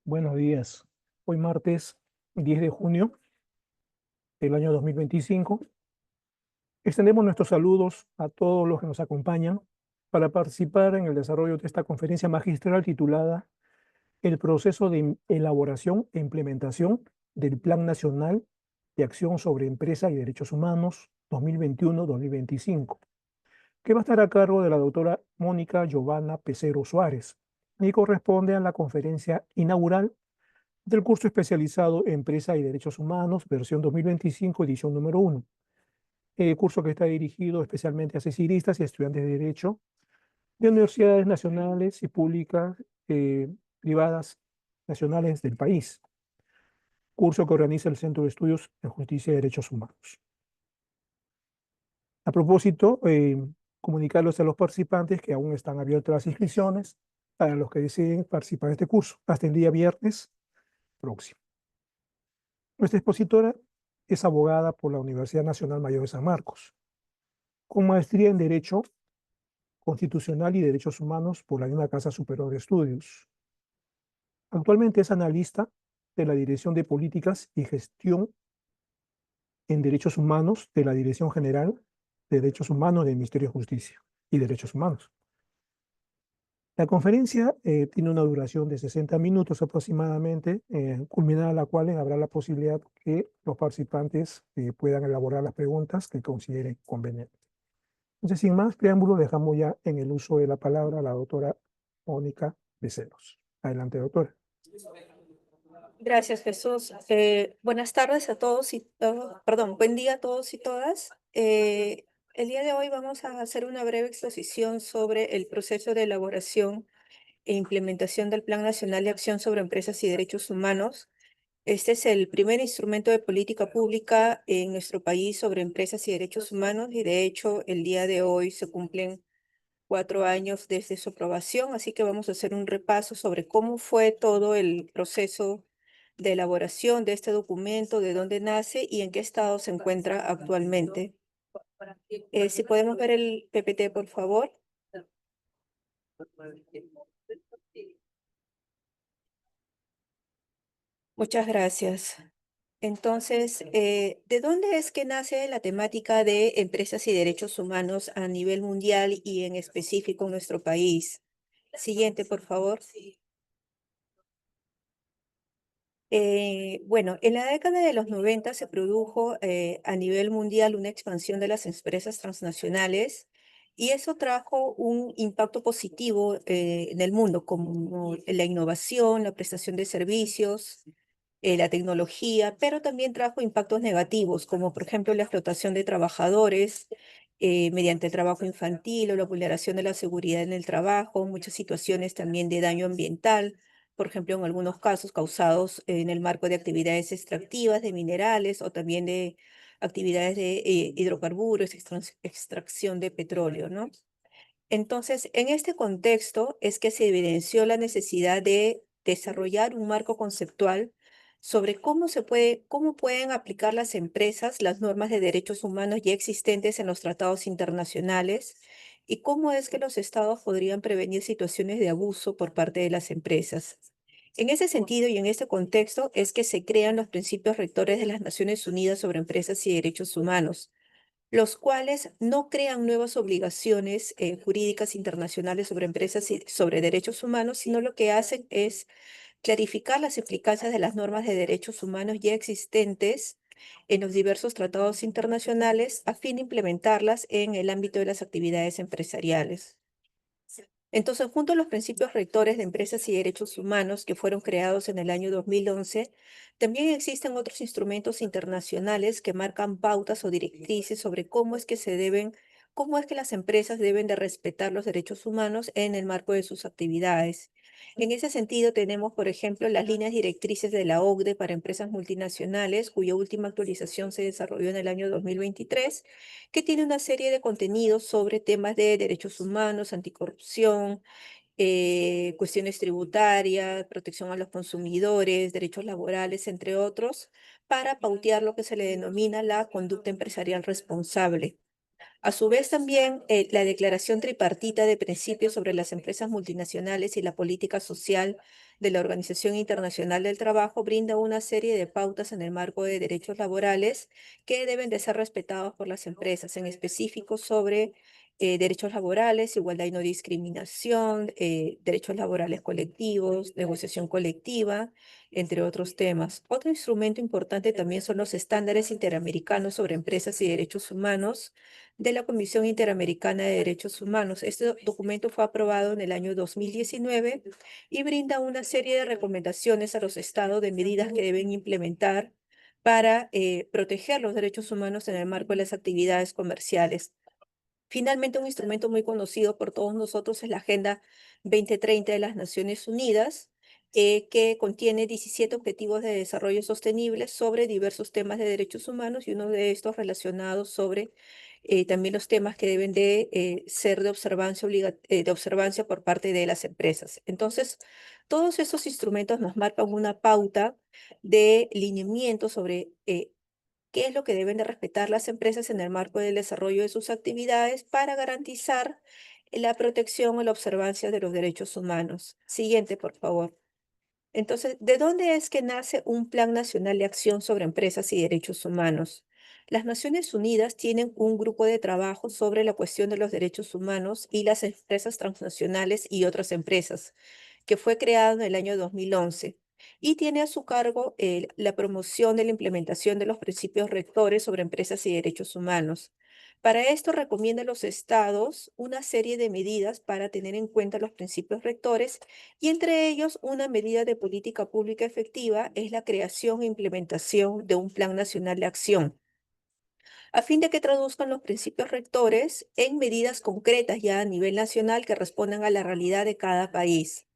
Buenos días. Hoy martes 10 de junio del año 2025. Extendemos nuestros saludos a todos los que nos acompañan para participar en el desarrollo de esta conferencia magistral titulada El proceso de elaboración e implementación del Plan Nacional de Acción sobre Empresa y Derechos Humanos 2021-2025, que va a estar a cargo de la doctora Mónica Giovanna Pecero Suárez y corresponde a la conferencia inaugural del curso especializado Empresa y Derechos Humanos, versión 2025, edición número 1. Curso que está dirigido especialmente a cesiristas y estudiantes de Derecho de universidades nacionales y públicas, privadas, nacionales del país. Curso que organiza el Centro de Estudios en Justicia y Derechos Humanos. A propósito, comunicarles a los participantes que aún están abiertas las inscripciones para los que deseen participar en este curso hasta el día viernes próximo. Nuestra expositora es abogada por la Universidad Nacional Mayor de San Marcos, con maestría en Derecho Constitucional y Derechos Humanos por la misma Casa Superior de Estudios. Actualmente es analista de la Dirección de Políticas y Gestión en Derechos Humanos de la Dirección General de Derechos Humanos del Ministerio de Justicia y Derechos Humanos. La conferencia tiene una duración de 60 minutos aproximadamente, culminada la cual habrá la posibilidad que los participantes puedan elaborar las preguntas que consideren convenientes. Entonces, sin más preámbulo, dejamos ya en el uso de la palabra a la doctora Mónica Beceros. Adelante, doctora. Gracias, Jesús. Buenas tardes a todos perdón, buen día a todos y todas. El día de hoy vamos a hacer una breve exposición sobre el proceso de elaboración e implementación del Plan Nacional de Acción sobre Empresas y Derechos Humanos. Este es el primer instrumento de política pública en nuestro país sobre empresas y derechos humanos y de hecho el día de hoy se cumplen 4 años desde su aprobación, así que vamos a hacer un repaso sobre cómo fue todo el proceso de elaboración de este documento, de dónde nace y en qué estado se encuentra actualmente. Si podemos ver el PPT, por favor. Muchas gracias. Entonces, ¿de dónde es que nace la temática de empresas y derechos humanos a nivel mundial y en específico en nuestro país? Siguiente, por favor. Bueno, en la década de los 90 se produjo a nivel mundial una expansión de las empresas transnacionales y eso trajo un impacto positivo en el mundo, como la innovación, la prestación de servicios, la tecnología, pero también trajo impactos negativos, como por ejemplo la explotación de trabajadores mediante el trabajo infantil o la vulneración de la seguridad en el trabajo, muchas situaciones también de daño ambiental, por ejemplo, en algunos casos causados en el marco de actividades extractivas de minerales o también de actividades de hidrocarburos, extracción de petróleo, ¿no? Entonces, en este contexto es que se evidenció la necesidad de desarrollar un marco conceptual sobre cómo pueden aplicar las empresas las normas de derechos humanos ya existentes en los tratados internacionales y cómo es que los estados podrían prevenir situaciones de abuso por parte de las empresas. En ese sentido y en este contexto es que se crean los principios rectores de las Naciones Unidas sobre empresas y derechos humanos, los cuales no crean nuevas obligaciones jurídicas internacionales sobre empresas y sobre derechos humanos, sino lo que hacen es clarificar las implicancias de las normas de derechos humanos ya existentes en los diversos tratados internacionales a fin de implementarlas en el ámbito de las actividades empresariales. Entonces, junto a los principios rectores de empresas y derechos humanos que fueron creados en el año 2011, también existen otros instrumentos internacionales que marcan pautas o directrices sobre cómo es que las empresas deben de respetar los derechos humanos en el marco de sus actividades. En ese sentido, tenemos, por ejemplo, las líneas directrices de la OCDE para empresas multinacionales, cuya última actualización se desarrolló en el año 2023, que tiene una serie de contenidos sobre temas de derechos humanos, anticorrupción, cuestiones tributarias, protección a los consumidores, derechos laborales, entre otros, para pautear lo que se le denomina la conducta empresarial responsable. A su vez, también la Declaración Tripartita de Principios sobre las Empresas Multinacionales y la Política Social de la Organización Internacional del Trabajo brinda una serie de pautas en el marco de derechos laborales que deben de ser respetados por las empresas, en específico sobre derechos laborales, igualdad y no discriminación, derechos laborales colectivos, negociación colectiva, entre otros temas. Otro instrumento importante también son los estándares interamericanos sobre empresas y derechos humanos de la Comisión Interamericana de Derechos Humanos. Este documento fue aprobado en el año 2019 y brinda una serie de recomendaciones a los estados de medidas que deben implementar para proteger los derechos humanos en el marco de las actividades comerciales. Finalmente, un instrumento muy conocido por todos nosotros es la Agenda 2030 de las Naciones Unidas, que contiene 17 objetivos de desarrollo sostenible sobre diversos temas de derechos humanos y uno de estos relacionados sobre también los temas que deben de ser de observancia, de observancia por parte de las empresas. Entonces, todos esos instrumentos nos marcan una pauta de lineamiento sobre qué es lo que deben de respetar las empresas en el marco del desarrollo de sus actividades para garantizar la protección o la observancia de los derechos humanos. Siguiente, por favor. Entonces, ¿de dónde es que nace un Plan Nacional de Acción sobre Empresas y Derechos Humanos? Las Naciones Unidas tienen un grupo de trabajo sobre la cuestión de los derechos humanos y las empresas transnacionales y otras empresas, que fue creado en el año 2011 y tiene a su cargo la promoción de la implementación de los principios rectores sobre empresas y derechos humanos. Para esto recomienda a los estados una serie de medidas para tener en cuenta los principios rectores y entre ellos una medida de política pública efectiva es la creación e implementación de un Plan Nacional de Acción a fin de que traduzcan los principios rectores en medidas concretas ya a nivel nacional que respondan a la realidad de cada país.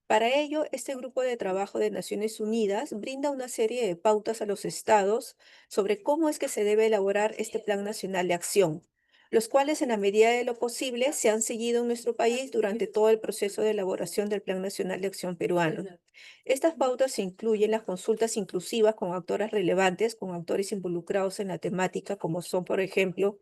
Para ello, este grupo de trabajo de Naciones Unidas brinda una serie de pautas a los estados sobre cómo es que se debe elaborar este Plan Nacional de Acción, los cuales en la medida de lo posible se han seguido en nuestro país durante todo el proceso de elaboración del Plan Nacional de Acción peruano. Estas pautas incluyen las consultas inclusivas con actores relevantes, con actores involucrados en la temática, como son, por ejemplo,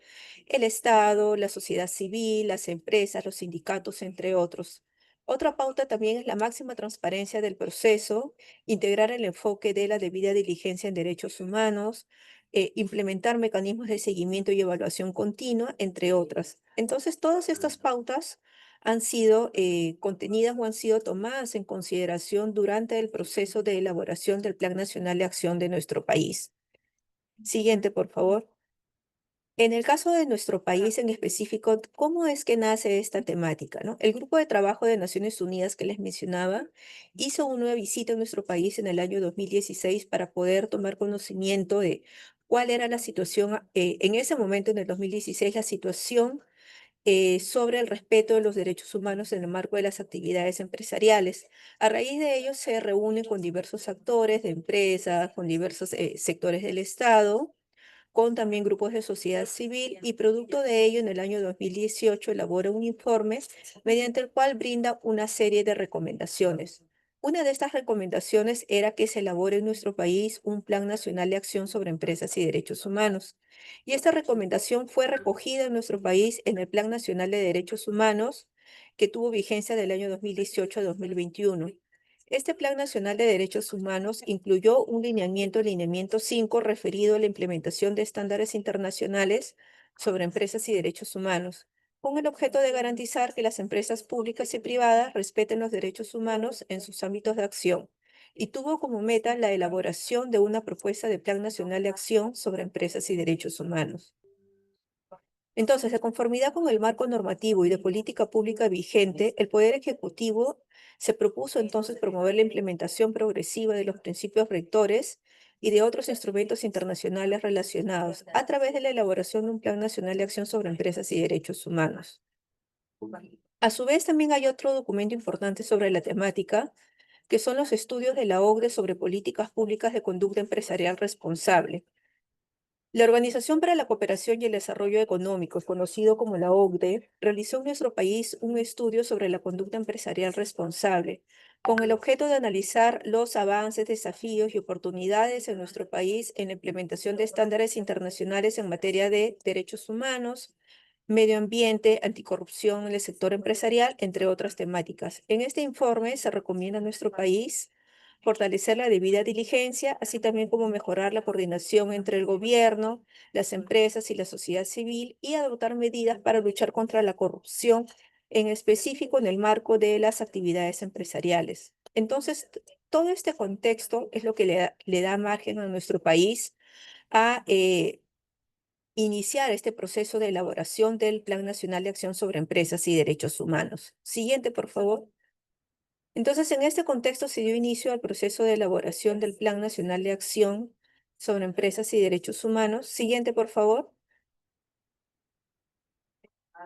el Estado, la sociedad civil, las empresas, los sindicatos, entre otros. Otra pauta también es la máxima transparencia del proceso, integrar el enfoque de la debida diligencia en derechos humanos, implementar mecanismos de seguimiento y evaluación continua, entre otras. Entonces, todas estas pautas han sido contenidas o han sido tomadas en consideración durante el proceso de elaboración del Plan Nacional de Acción de nuestro país. Siguiente, por favor. En el caso de nuestro país en específico, ¿cómo es que nace esta temática, no? El Grupo de Trabajo de Naciones Unidas que les mencionaba hizo una visita a nuestro país en el año 2016 para poder tomar conocimiento de cuál era la situación, en ese momento, en el 2016, la situación sobre el respeto de los derechos humanos en el marco de las actividades empresariales. A raíz de ello se reúne con diversos actores de empresas, con diversos sectores del Estado, con también grupos de sociedad civil y producto de ello en el año 2018 elabora un informe mediante el cual brinda una serie de recomendaciones. Una de estas recomendaciones era que se elabore en nuestro país un Plan Nacional de Acción sobre Empresas y Derechos Humanos. Y esta recomendación fue recogida en nuestro país en el Plan Nacional de Derechos Humanos, que tuvo vigencia del año 2018 a 2021. Este Plan Nacional de Derechos Humanos incluyó un lineamiento 5 referido a la implementación de estándares internacionales sobre empresas y derechos humanos, con el objeto de garantizar que las empresas públicas y privadas respeten los derechos humanos en sus ámbitos de acción, y tuvo como meta la elaboración de una propuesta de Plan Nacional de Acción sobre empresas y derechos humanos. Entonces, de conformidad con el marco normativo y de política pública vigente, el Poder Ejecutivo se propuso entonces promover la implementación progresiva de los principios rectores y de otros instrumentos internacionales relacionados a través de la elaboración de un Plan Nacional de Acción sobre Empresas y Derechos Humanos. A su vez, también hay otro documento importante sobre la temática, que son los estudios de la OCDE sobre políticas públicas de conducta empresarial responsable. La Organización para la Cooperación y el Desarrollo Económicos, conocido como la OCDE, realizó en nuestro país un estudio sobre la conducta empresarial responsable, con el objeto de analizar los avances, desafíos y oportunidades en nuestro país en la implementación de estándares internacionales en materia de derechos humanos, medio ambiente, anticorrupción en el sector empresarial, entre otras temáticas. En este informe se recomienda a nuestro país fortalecer la debida diligencia, así también como mejorar la coordinación entre el gobierno, las empresas y la sociedad civil y adoptar medidas para luchar contra la corrupción, en específico en el marco de las actividades empresariales. Entonces, todo este contexto es lo que le da margen a nuestro país a iniciar este proceso de elaboración del Plan Nacional de Acción sobre Empresas y Derechos Humanos. Siguiente, por favor. Entonces, en este contexto se dio inicio al proceso de elaboración del Plan Nacional de Acción sobre Empresas y Derechos Humanos. Siguiente, por favor.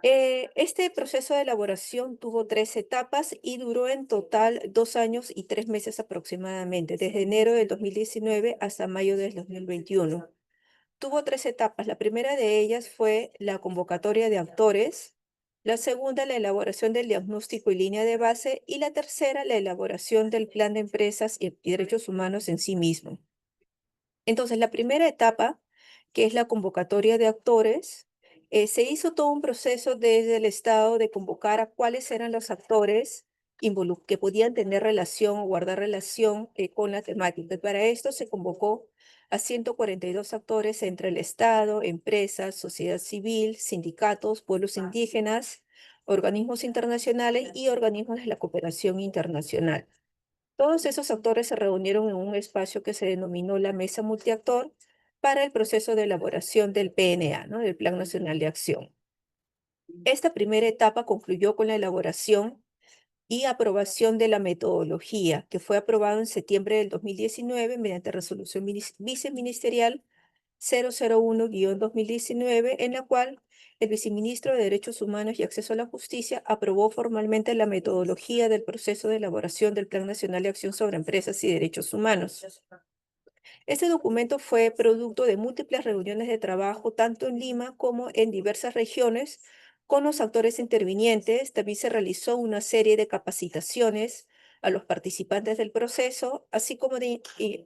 Este proceso de elaboración tuvo 3 etapas y duró en total 2 años y 3 meses aproximadamente, desde enero del 2019 hasta mayo del 2021. Tuvo 3 etapas. La primera de ellas fue la convocatoria de actores, la segunda, la elaboración del diagnóstico y línea de base, y la tercera, la elaboración del plan de empresas y derechos humanos en sí mismo. Entonces, la primera etapa, que es la convocatoria de actores, se hizo todo un proceso desde el Estado de convocar a cuáles eran los actores que podían tener relación o guardar relación con la temática. Y para esto se convocó a 142 actores entre el Estado, empresas, sociedad civil, sindicatos, pueblos indígenas, organismos internacionales y organismos de la cooperación internacional. Todos esos actores se reunieron en un espacio que se denominó la Mesa Multiactor para el proceso de elaboración del PNA, ¿no? Del Plan Nacional de Acción. Esta primera etapa concluyó con la elaboración y aprobación de la metodología, que fue aprobado en septiembre del 2019 mediante resolución viceministerial 001-2019, en la cual el viceministro de Derechos Humanos y Acceso a la Justicia aprobó formalmente la metodología del proceso de elaboración del Plan Nacional de Acción sobre Empresas y Derechos Humanos. Este documento fue producto de múltiples reuniones de trabajo, tanto en Lima como en diversas regiones, con los actores intervinientes. También se realizó una serie de capacitaciones a los participantes del proceso, así como de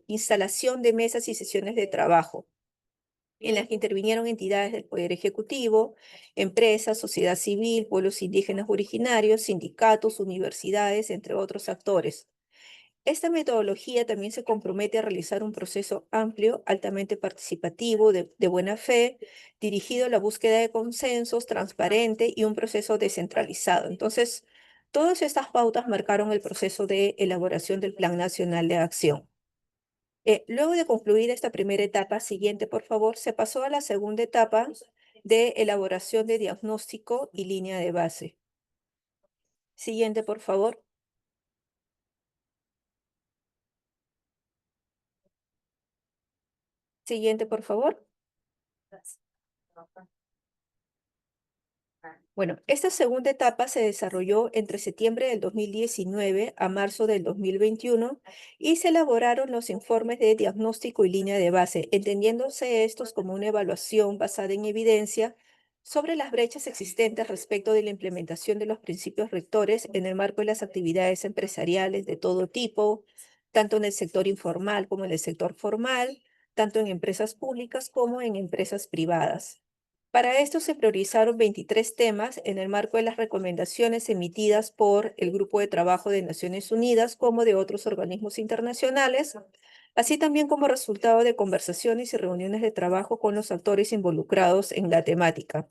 instalación de mesas y sesiones de trabajo en las que intervinieron entidades del Poder Ejecutivo, empresas, sociedad civil, pueblos indígenas originarios, sindicatos, universidades, entre otros actores. Esta metodología también se compromete a realizar un proceso amplio, altamente participativo, de buena fe, dirigido a la búsqueda de consensos, transparente y un proceso descentralizado. Entonces, todas estas pautas marcaron el proceso de elaboración del Plan Nacional de Acción. Luego de concluir esta primera etapa, siguiente, por favor, se pasó a la segunda etapa de elaboración de diagnóstico y línea de base. Siguiente, por favor. Siguiente, por favor. Bueno, esta segunda etapa se desarrolló entre septiembre del 2019 a marzo del 2021 y se elaboraron los informes de diagnóstico y línea de base, entendiéndose estos como una evaluación basada en evidencia sobre las brechas existentes respecto de la implementación de los principios rectores en el marco de las actividades empresariales de todo tipo, tanto en el sector informal como en el sector formal, tanto en empresas públicas como en empresas privadas. Para esto se priorizaron 23 temas en el marco de las recomendaciones emitidas por el Grupo de Trabajo de Naciones Unidas como de otros organismos internacionales, así también como resultado de conversaciones y reuniones de trabajo con los actores involucrados en la temática.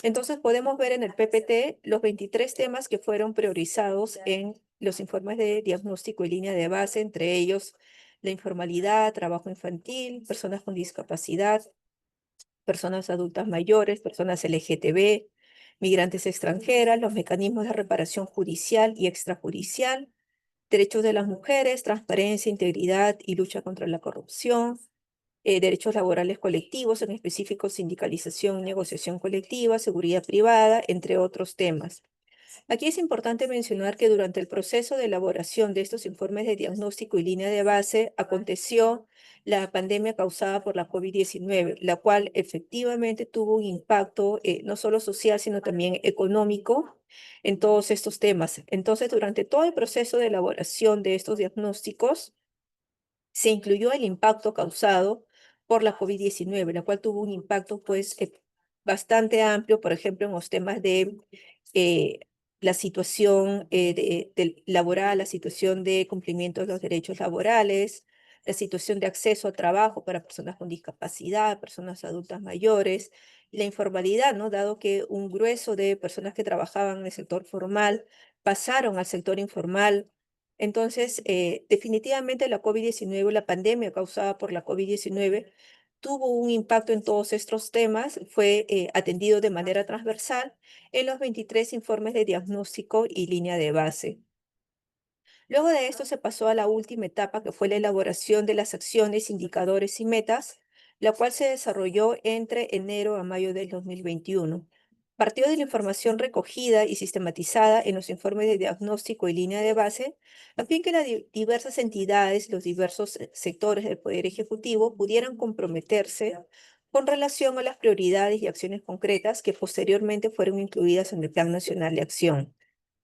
Entonces podemos ver en el PPT los 23 temas que fueron priorizados en los informes de diagnóstico y línea de base, entre ellos la informalidad, trabajo infantil, personas con discapacidad, personas adultas mayores, personas LGTB, migrantes extranjeras, los mecanismos de reparación judicial y extrajudicial, derechos de las mujeres, transparencia, integridad y lucha contra la corrupción, derechos laborales colectivos, en específico sindicalización y negociación colectiva, seguridad privada, entre otros temas. Aquí es importante mencionar que durante el proceso de elaboración de estos informes de diagnóstico y línea de base aconteció la pandemia causada por la COVID-19, la cual efectivamente tuvo un impacto no solo social, sino también económico en todos estos temas. Entonces, durante todo el proceso de elaboración de estos diagnósticos, se incluyó el impacto causado por la COVID-19, la cual tuvo un impacto, pues, bastante amplio, por ejemplo, en los temas de eh, la situación laboral, la situación de cumplimiento de los derechos laborales, la situación de acceso al trabajo para personas con discapacidad, personas adultas mayores, la informalidad, ¿no? Dado que un grueso de personas que trabajaban en el sector formal pasaron al sector informal. Entonces, definitivamente la COVID-19, la pandemia causada por la COVID-19, tuvo un impacto en todos estos temas, fue atendido de manera transversal en los 23 informes de diagnóstico y línea de base. Luego de esto se pasó a la última etapa, que fue la elaboración de las acciones, indicadores y metas, la cual se desarrolló entre enero a mayo del 2021. Partió de la información recogida y sistematizada en los informes de diagnóstico y línea de base, a fin que las diversas entidades, los diversos sectores del Poder Ejecutivo pudieran comprometerse con relación a las prioridades y acciones concretas que posteriormente fueron incluidas en el Plan Nacional de Acción.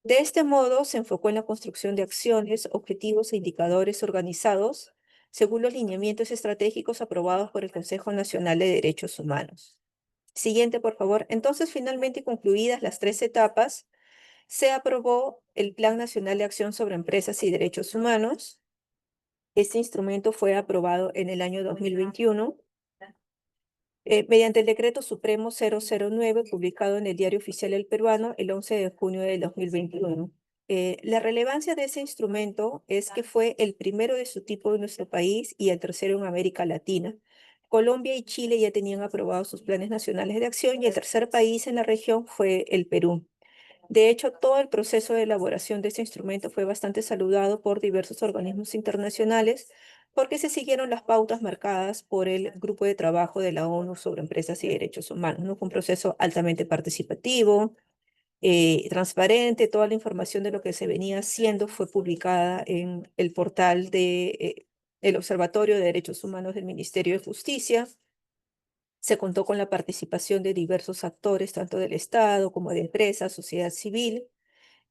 De este modo, se enfocó en la construcción de acciones, objetivos e indicadores organizados según los lineamientos estratégicos aprobados por el Consejo Nacional de Derechos Humanos. Siguiente, por favor. Entonces, finalmente concluidas las tres etapas, se aprobó el Plan Nacional de Acción sobre Empresas y Derechos Humanos. Este instrumento fue aprobado en el año 2021 mediante el Decreto Supremo 009, publicado en el Diario Oficial del Peruano el 11 de junio del 2021. La relevancia de ese instrumento es que fue el primero de su tipo en nuestro país y el tercero en América Latina. Colombia y Chile ya tenían aprobados sus planes nacionales de acción y el tercer país en la región fue el Perú. De hecho, todo el proceso de elaboración de este instrumento fue bastante saludado por diversos organismos internacionales porque se siguieron las pautas marcadas por el Grupo de Trabajo de la ONU sobre Empresas y Derechos Humanos, ¿no? Fue un proceso altamente participativo, transparente. Toda la información de lo que se venía haciendo fue publicada en el portal el Observatorio de Derechos Humanos del Ministerio de Justicia. Se contó con la participación de diversos actores, tanto del Estado como de empresas, sociedad civil,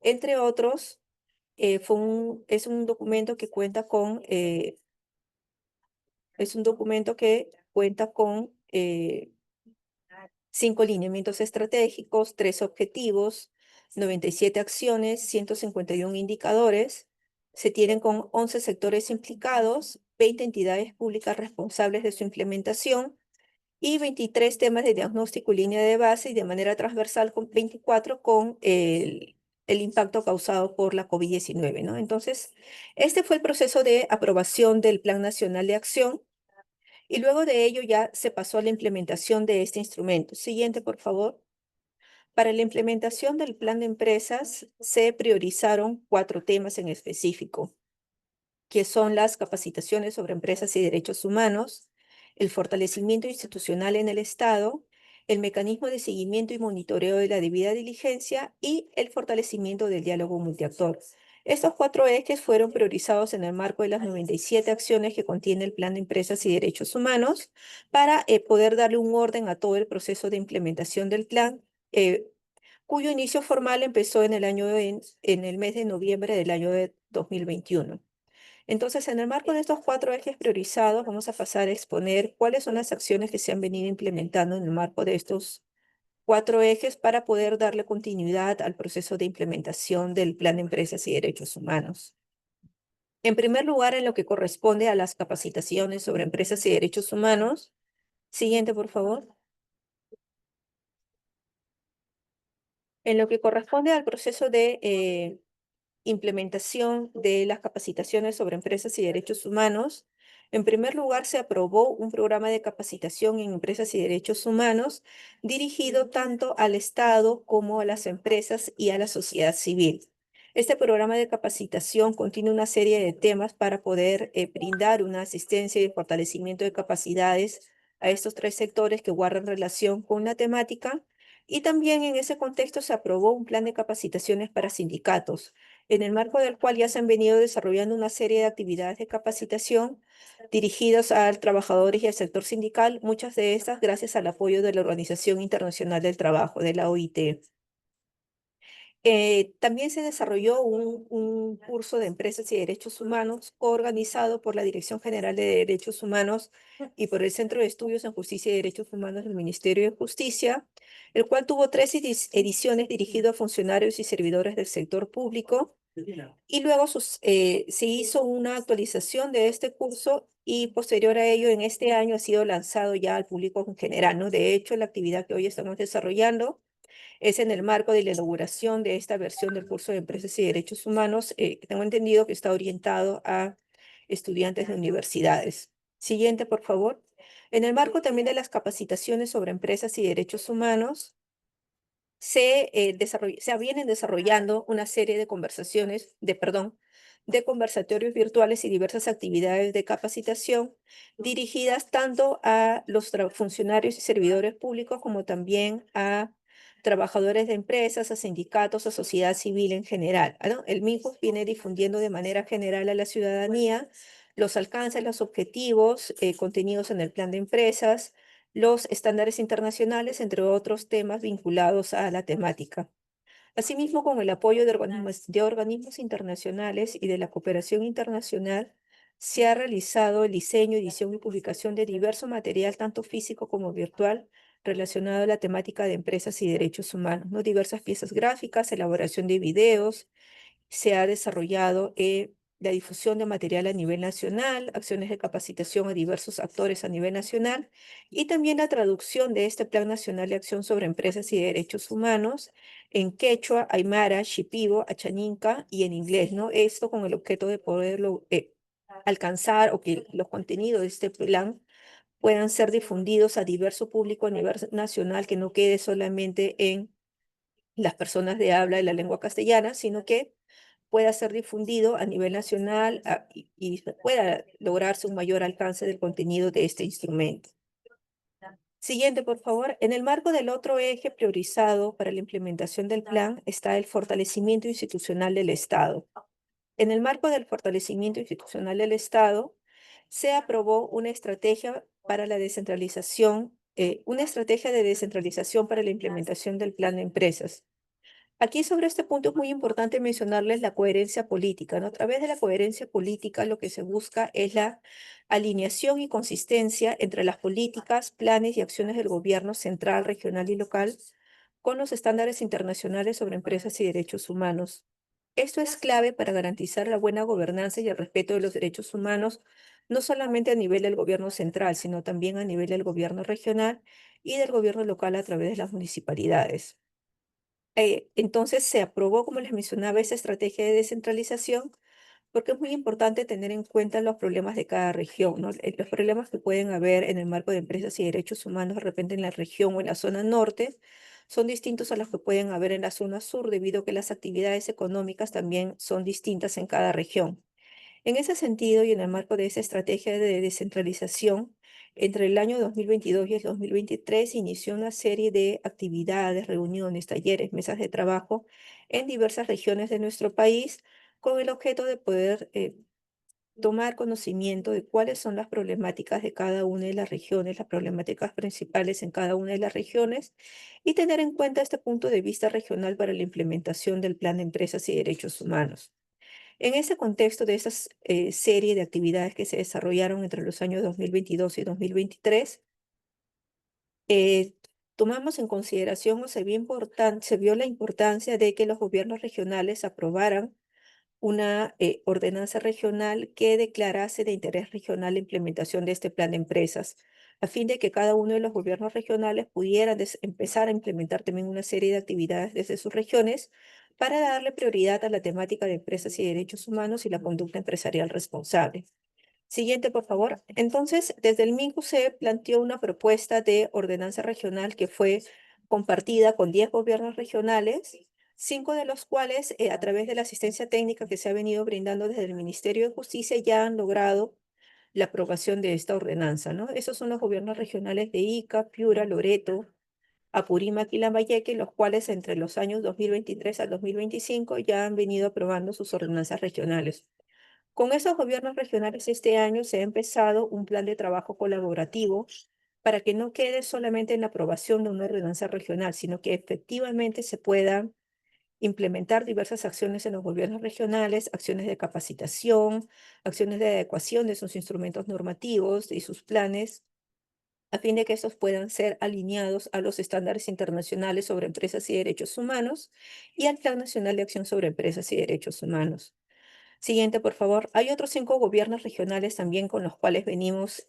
entre otros. Es un documento que cuenta con, es un documento que cuenta con 5 lineamientos estratégicos, 3 objetivos, 97 acciones, 151 indicadores. Se tienen con 11 sectores implicados, 20 entidades públicas responsables de su implementación y 23 temas de diagnóstico y línea de base, y de manera transversal con 24 con el impacto causado por la COVID-19, ¿no? Entonces, este fue el proceso de aprobación del Plan Nacional de Acción y luego de ello ya se pasó a la implementación de este instrumento. Siguiente, por favor. Para la implementación del plan de empresas se priorizaron 4 temas en específico, que son las capacitaciones sobre empresas y derechos humanos, el fortalecimiento institucional en el Estado, el mecanismo de seguimiento y monitoreo de la debida diligencia y el fortalecimiento del diálogo multiactor. Estos 4 ejes fueron priorizados en el marco de las 97 acciones que contiene el Plan de Empresas y Derechos Humanos para poder darle un orden a todo el proceso de implementación del plan, cuyo inicio formal empezó en el mes de noviembre del año de 2021. Entonces, en el marco de estos 4 ejes priorizados, vamos a pasar a exponer cuáles son las acciones que se han venido implementando en el marco de estos 4 ejes para poder darle continuidad al proceso de implementación del Plan de Empresas y Derechos Humanos. En primer lugar, en lo que corresponde a las capacitaciones sobre empresas y derechos humanos. Siguiente, por favor. En lo que corresponde al proceso de implementación de las capacitaciones sobre empresas y derechos humanos, en primer lugar se aprobó un programa de capacitación en empresas y derechos humanos dirigido tanto al Estado como a las empresas y a la sociedad civil. Este programa de capacitación contiene una serie de temas para poder brindar una asistencia y fortalecimiento de capacidades a estos 3 sectores que guardan relación con la temática. Y también en ese contexto se aprobó un plan de capacitaciones para sindicatos, en el marco del cual ya se han venido desarrollando una serie de actividades de capacitación dirigidas a trabajadores y al sector sindical, muchas de estas gracias al apoyo de la Organización Internacional del Trabajo, de la OIT. También se desarrolló un curso de empresas y derechos humanos organizado por la Dirección General de Derechos Humanos y por el Centro de Estudios en Justicia y Derechos Humanos del Ministerio de Justicia, el cual tuvo 3 ediciones dirigido a funcionarios y servidores del sector público. Y luego se hizo una actualización de este curso y posterior a ello, en este año ha sido lanzado ya al público en general, ¿no? De hecho, la actividad que hoy estamos desarrollando es en el marco de la inauguración de esta versión del curso de Empresas y Derechos Humanos, que tengo entendido que está orientado a estudiantes de universidades. Siguiente, por favor. En el marco también de las capacitaciones sobre empresas y derechos humanos, se vienen desarrollando una serie de de conversatorios virtuales y diversas actividades de capacitación dirigidas tanto a los funcionarios y servidores públicos como también a trabajadores de empresas, a sindicatos, a sociedad civil en general, ¿no? El MINJUS viene difundiendo de manera general a la ciudadanía los alcances, los objetivos contenidos en el plan de empresas, los estándares internacionales, entre otros temas vinculados a la temática. Asimismo, con el apoyo de organismos internacionales y de la cooperación internacional, se ha realizado el diseño, edición y publicación de diverso material, tanto físico como virtual, relacionado a la temática de empresas y derechos humanos, ¿no? Diversas piezas gráficas, elaboración de videos, se ha desarrollado la difusión de material a nivel nacional, acciones de capacitación a diversos actores a nivel nacional y también la traducción de este Plan Nacional de Acción sobre Empresas y Derechos Humanos en quechua, aymara, shipibo, achaninca y en inglés, ¿no? Esto con el objeto de poderlo alcanzar o que los contenidos de este plan puedan ser difundidos a diverso público a nivel nacional, que no quede solamente en las personas de habla de la lengua castellana, sino que pueda ser difundido a nivel nacional y pueda lograrse un mayor alcance del contenido de este instrumento. Siguiente, por favor. En el marco del otro eje priorizado para la implementación del plan está el fortalecimiento institucional del Estado. En el marco del fortalecimiento institucional del Estado, se aprobó una estrategia para la descentralización, una estrategia de descentralización para la implementación del plan de empresas. Aquí sobre este punto es muy importante mencionarles la coherencia política, ¿no? A través de la coherencia política lo que se busca es la alineación y consistencia entre las políticas, planes y acciones del gobierno central, regional y local con los estándares internacionales sobre empresas y derechos humanos. Esto es clave para garantizar la buena gobernanza y el respeto de los derechos humanos, no solamente a nivel del gobierno central, sino también a nivel del gobierno regional y del gobierno local a través de las municipalidades. Entonces se aprobó, como les mencionaba, esa estrategia de descentralización porque es muy importante tener en cuenta los problemas de cada región, ¿no? Los problemas que pueden haber en el marco de empresas y derechos humanos de repente en la región o en la zona norte son distintos a los que pueden haber en la zona sur debido a que las actividades económicas también son distintas en cada región. En ese sentido, y en el marco de esa estrategia de descentralización, entre el año 2022 y el 2023 inició una serie de actividades, reuniones, talleres, mesas de trabajo en diversas regiones de nuestro país con el objeto de poder tomar conocimiento de cuáles son las problemáticas de cada una de las regiones, las problemáticas principales en cada una de las regiones y tener en cuenta este punto de vista regional para la implementación del Plan de Empresas y Derechos Humanos. En ese contexto de esa serie de actividades que se desarrollaron entre los años 2022 y 2023, eh, tomamos en consideración o se vio la importancia de que los gobiernos regionales aprobaran una ordenanza regional que declarase de interés regional la implementación de este plan de empresas, a fin de que cada uno de los gobiernos regionales pudiera empezar a implementar también una serie de actividades desde sus regiones para darle prioridad a la temática de empresas y derechos humanos y la conducta empresarial responsable. Siguiente, por favor. Entonces, desde el MINCU se planteó una propuesta de ordenanza regional que fue compartida con 10 gobiernos regionales, 5 de los cuales, a través de la asistencia técnica que se ha venido brindando desde el Ministerio de Justicia, ya han logrado la aprobación de esta ordenanza, ¿no? Esos son los gobiernos regionales de Ica, Piura, Loreto, Apurímac y Lambayeque, los cuales entre los años 2023 al 2025 ya han venido aprobando sus ordenanzas regionales. Con esos gobiernos regionales este año se ha empezado un plan de trabajo colaborativo para que no quede solamente en la aprobación de una ordenanza regional, sino que efectivamente se pueda implementar diversas acciones en los gobiernos regionales, acciones de capacitación, acciones de adecuación de sus instrumentos normativos y sus planes, a fin de que estos puedan ser alineados a los estándares internacionales sobre empresas y derechos humanos y al Plan Nacional de Acción sobre Empresas y Derechos Humanos. Siguiente, por favor. Hay otros 5 gobiernos regionales también con los cuales venimos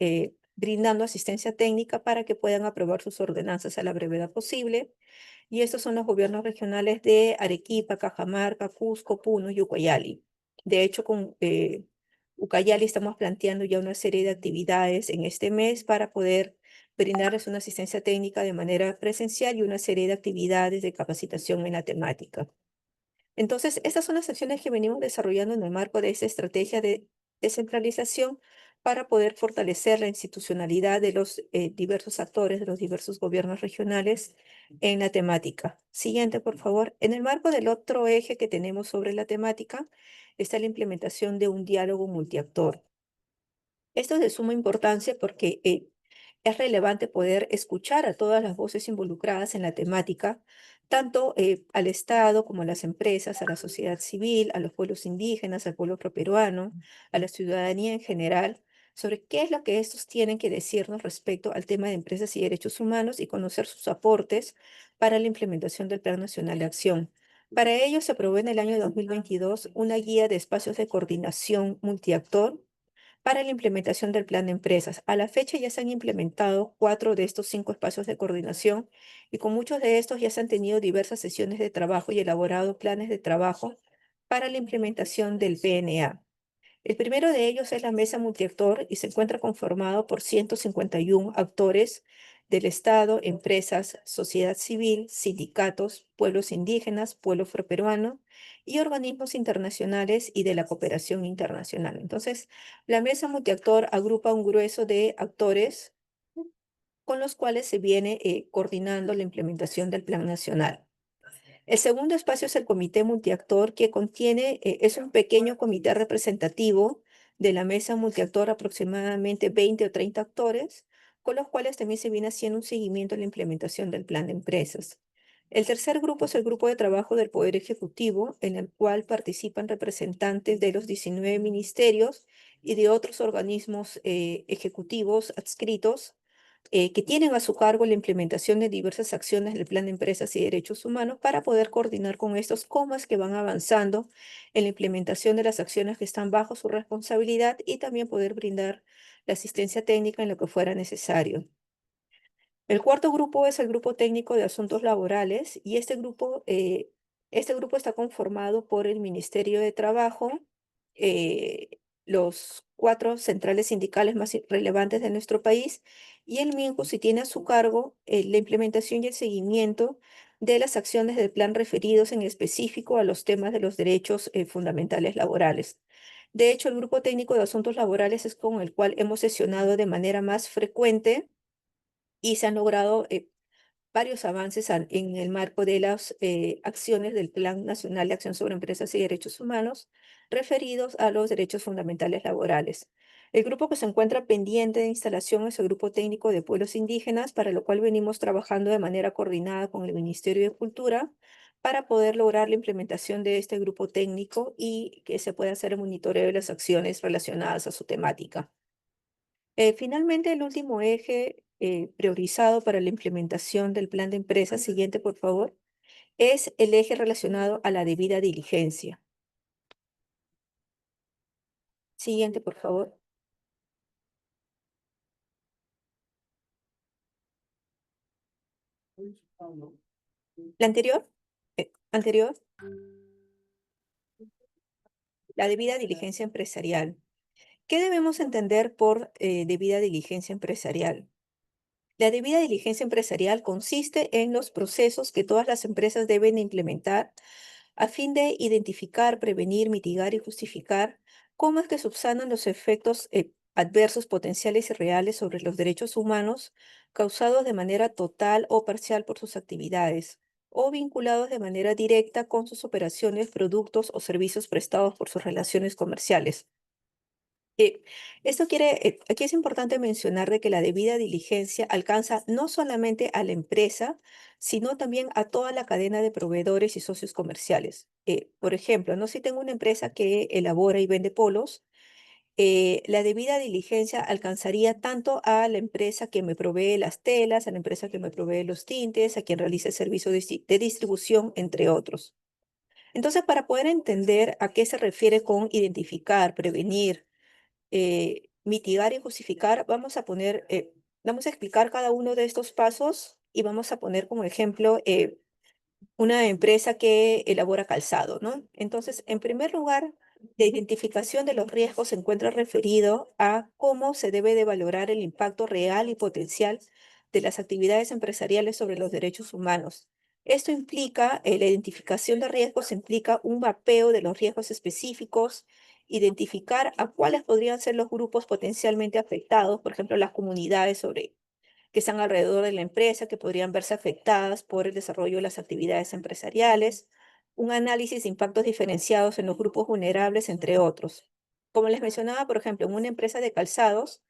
brindando asistencia técnica para que puedan aprobar sus ordenanzas a la brevedad posible. Y estos son los gobiernos regionales de Arequipa, Cajamarca, Cusco, Puno y Ucayali. De hecho, con Ucayali estamos planteando ya una serie de actividades en este mes para poder brindarles una asistencia técnica de manera presencial y una serie de actividades de capacitación en la temática. Entonces, estas son las acciones que venimos desarrollando en el marco de esta estrategia de descentralización para poder fortalecer la institucionalidad de los diversos actores, de los diversos gobiernos regionales en la temática. Siguiente, por favor. En el marco del otro eje que tenemos sobre la temática está la implementación de un diálogo multiactor. Esto es de suma importancia porque es relevante poder escuchar a todas las voces involucradas en la temática, tanto al Estado como a las empresas, a la sociedad civil, a los pueblos indígenas, al pueblo afroperuano, a la ciudadanía en general, sobre qué es lo que estos tienen que decirnos respecto al tema de empresas y derechos humanos y conocer sus aportes para la implementación del Plan Nacional de Acción. Para ello se aprobó en el año 2022 una guía de espacios de coordinación multiactor para la implementación del plan de empresas. A la fecha ya se han implementado 4 de estos 5 espacios de coordinación y con muchos de estos ya se han tenido diversas sesiones de trabajo y elaborado planes de trabajo para la implementación del PNA. El primero de ellos es la mesa multiactor y se encuentra conformado por 151 actores del Estado, empresas, sociedad civil, sindicatos, pueblos indígenas, pueblo afroperuano y organismos internacionales y de la cooperación internacional. Entonces, la mesa multiactor agrupa un grueso de actores con los cuales se viene coordinando la implementación del Plan Nacional. El segundo espacio es el comité multiactor que contiene, es un pequeño comité representativo de la mesa multiactor, aproximadamente 20 o 30 actores, con los cuales también se viene haciendo un seguimiento a la implementación del plan de empresas. El tercer grupo es el grupo de trabajo del Poder Ejecutivo, en el cual participan representantes de los 19 ministerios y de otros organismos ejecutivos adscritos que tienen a su cargo la implementación de diversas acciones del Plan de Empresas y Derechos Humanos para poder coordinar con estos cómo es que van avanzando en la implementación de las acciones que están bajo su responsabilidad y también poder brindar la asistencia técnica en lo que fuera necesario. El cuarto grupo es el grupo técnico de asuntos laborales y este grupo está conformado por el Ministerio de Trabajo, eh, los 4 centrales sindicales más relevantes de nuestro país y el MINJUS y tiene a su cargo la implementación y el seguimiento de las acciones del plan referidos en específico a los temas de los derechos fundamentales laborales. De hecho, el grupo técnico de asuntos laborales es con el cual hemos sesionado de manera más frecuente y se han logrado varios avances en el marco de las acciones del Plan Nacional de Acción sobre Empresas y Derechos Humanos referidos a los derechos fundamentales laborales. El grupo que se encuentra pendiente de instalación es el Grupo Técnico de Pueblos Indígenas, para lo cual venimos trabajando de manera coordinada con el Ministerio de Cultura para poder lograr la implementación de este grupo técnico y que se pueda hacer el monitoreo de las acciones relacionadas a su temática. Finalmente, el último eje priorizado para la implementación del plan de empresa, siguiente por favor, es el eje relacionado a la debida diligencia. Siguiente, por favor. La anterior, anterior, la debida diligencia empresarial. ¿Qué debemos entender por debida diligencia empresarial? La debida diligencia empresarial consiste en los procesos que todas las empresas deben implementar a fin de identificar, prevenir, mitigar y justificar cómo es que subsanan los efectos adversos potenciales y reales sobre los derechos humanos causados de manera total o parcial por sus actividades o vinculados de manera directa con sus operaciones, productos o servicios prestados por sus relaciones comerciales. Aquí es importante mencionar de que la debida diligencia alcanza no solamente a la empresa, sino también a toda la cadena de proveedores y socios comerciales. Por ejemplo, no si tengo una empresa que elabora y vende polos, la debida diligencia alcanzaría tanto a la empresa que me provee las telas, a la empresa que me provee los tintes, a quien realiza el servicio de distribución, entre otros. Entonces, para poder entender a qué se refiere con identificar, prevenir, mitigar y justificar, vamos a explicar cada uno de estos pasos y vamos a poner como ejemplo una empresa que elabora calzado, ¿no? Entonces, en primer lugar, la identificación de los riesgos se encuentra referido a cómo se debe de valorar el impacto real y potencial de las actividades empresariales sobre los derechos humanos. Esto implica, la identificación de riesgos implica un mapeo de los riesgos específicos, identificar a cuáles podrían ser los grupos potencialmente afectados, por ejemplo, las comunidades que están alrededor de la empresa, que podrían verse afectadas por el desarrollo de las actividades empresariales, un análisis de impactos diferenciados en los grupos vulnerables, entre otros. Como les mencionaba, por ejemplo, en una empresa de calzados,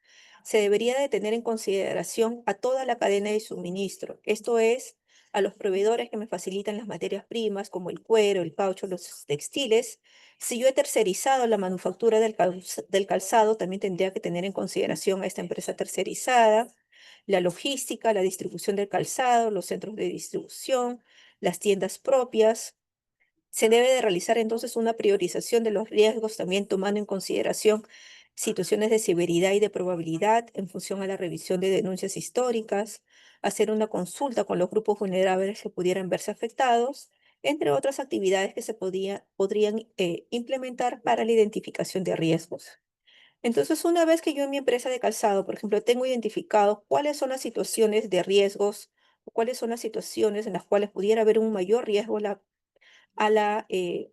se debería de tener en consideración a toda la cadena de suministro, esto es, a los proveedores que me facilitan las materias primas, como el cuero, el caucho, los textiles. Si yo he tercerizado la manufactura del calzado, también tendría que tener en consideración a esta empresa tercerizada, la logística, la distribución del calzado, los centros de distribución, las tiendas propias. Se debe de realizar entonces una priorización de los riesgos, también tomando en consideración situaciones de severidad y de probabilidad en función a la revisión de denuncias históricas, hacer una consulta con los grupos vulnerables que pudieran verse afectados, entre otras actividades que podrían implementar para la identificación de riesgos. Entonces, una vez que yo en mi empresa de calzado, por ejemplo, tengo identificado cuáles son las situaciones de riesgos o cuáles son las situaciones en las cuales pudiera haber un mayor riesgo a la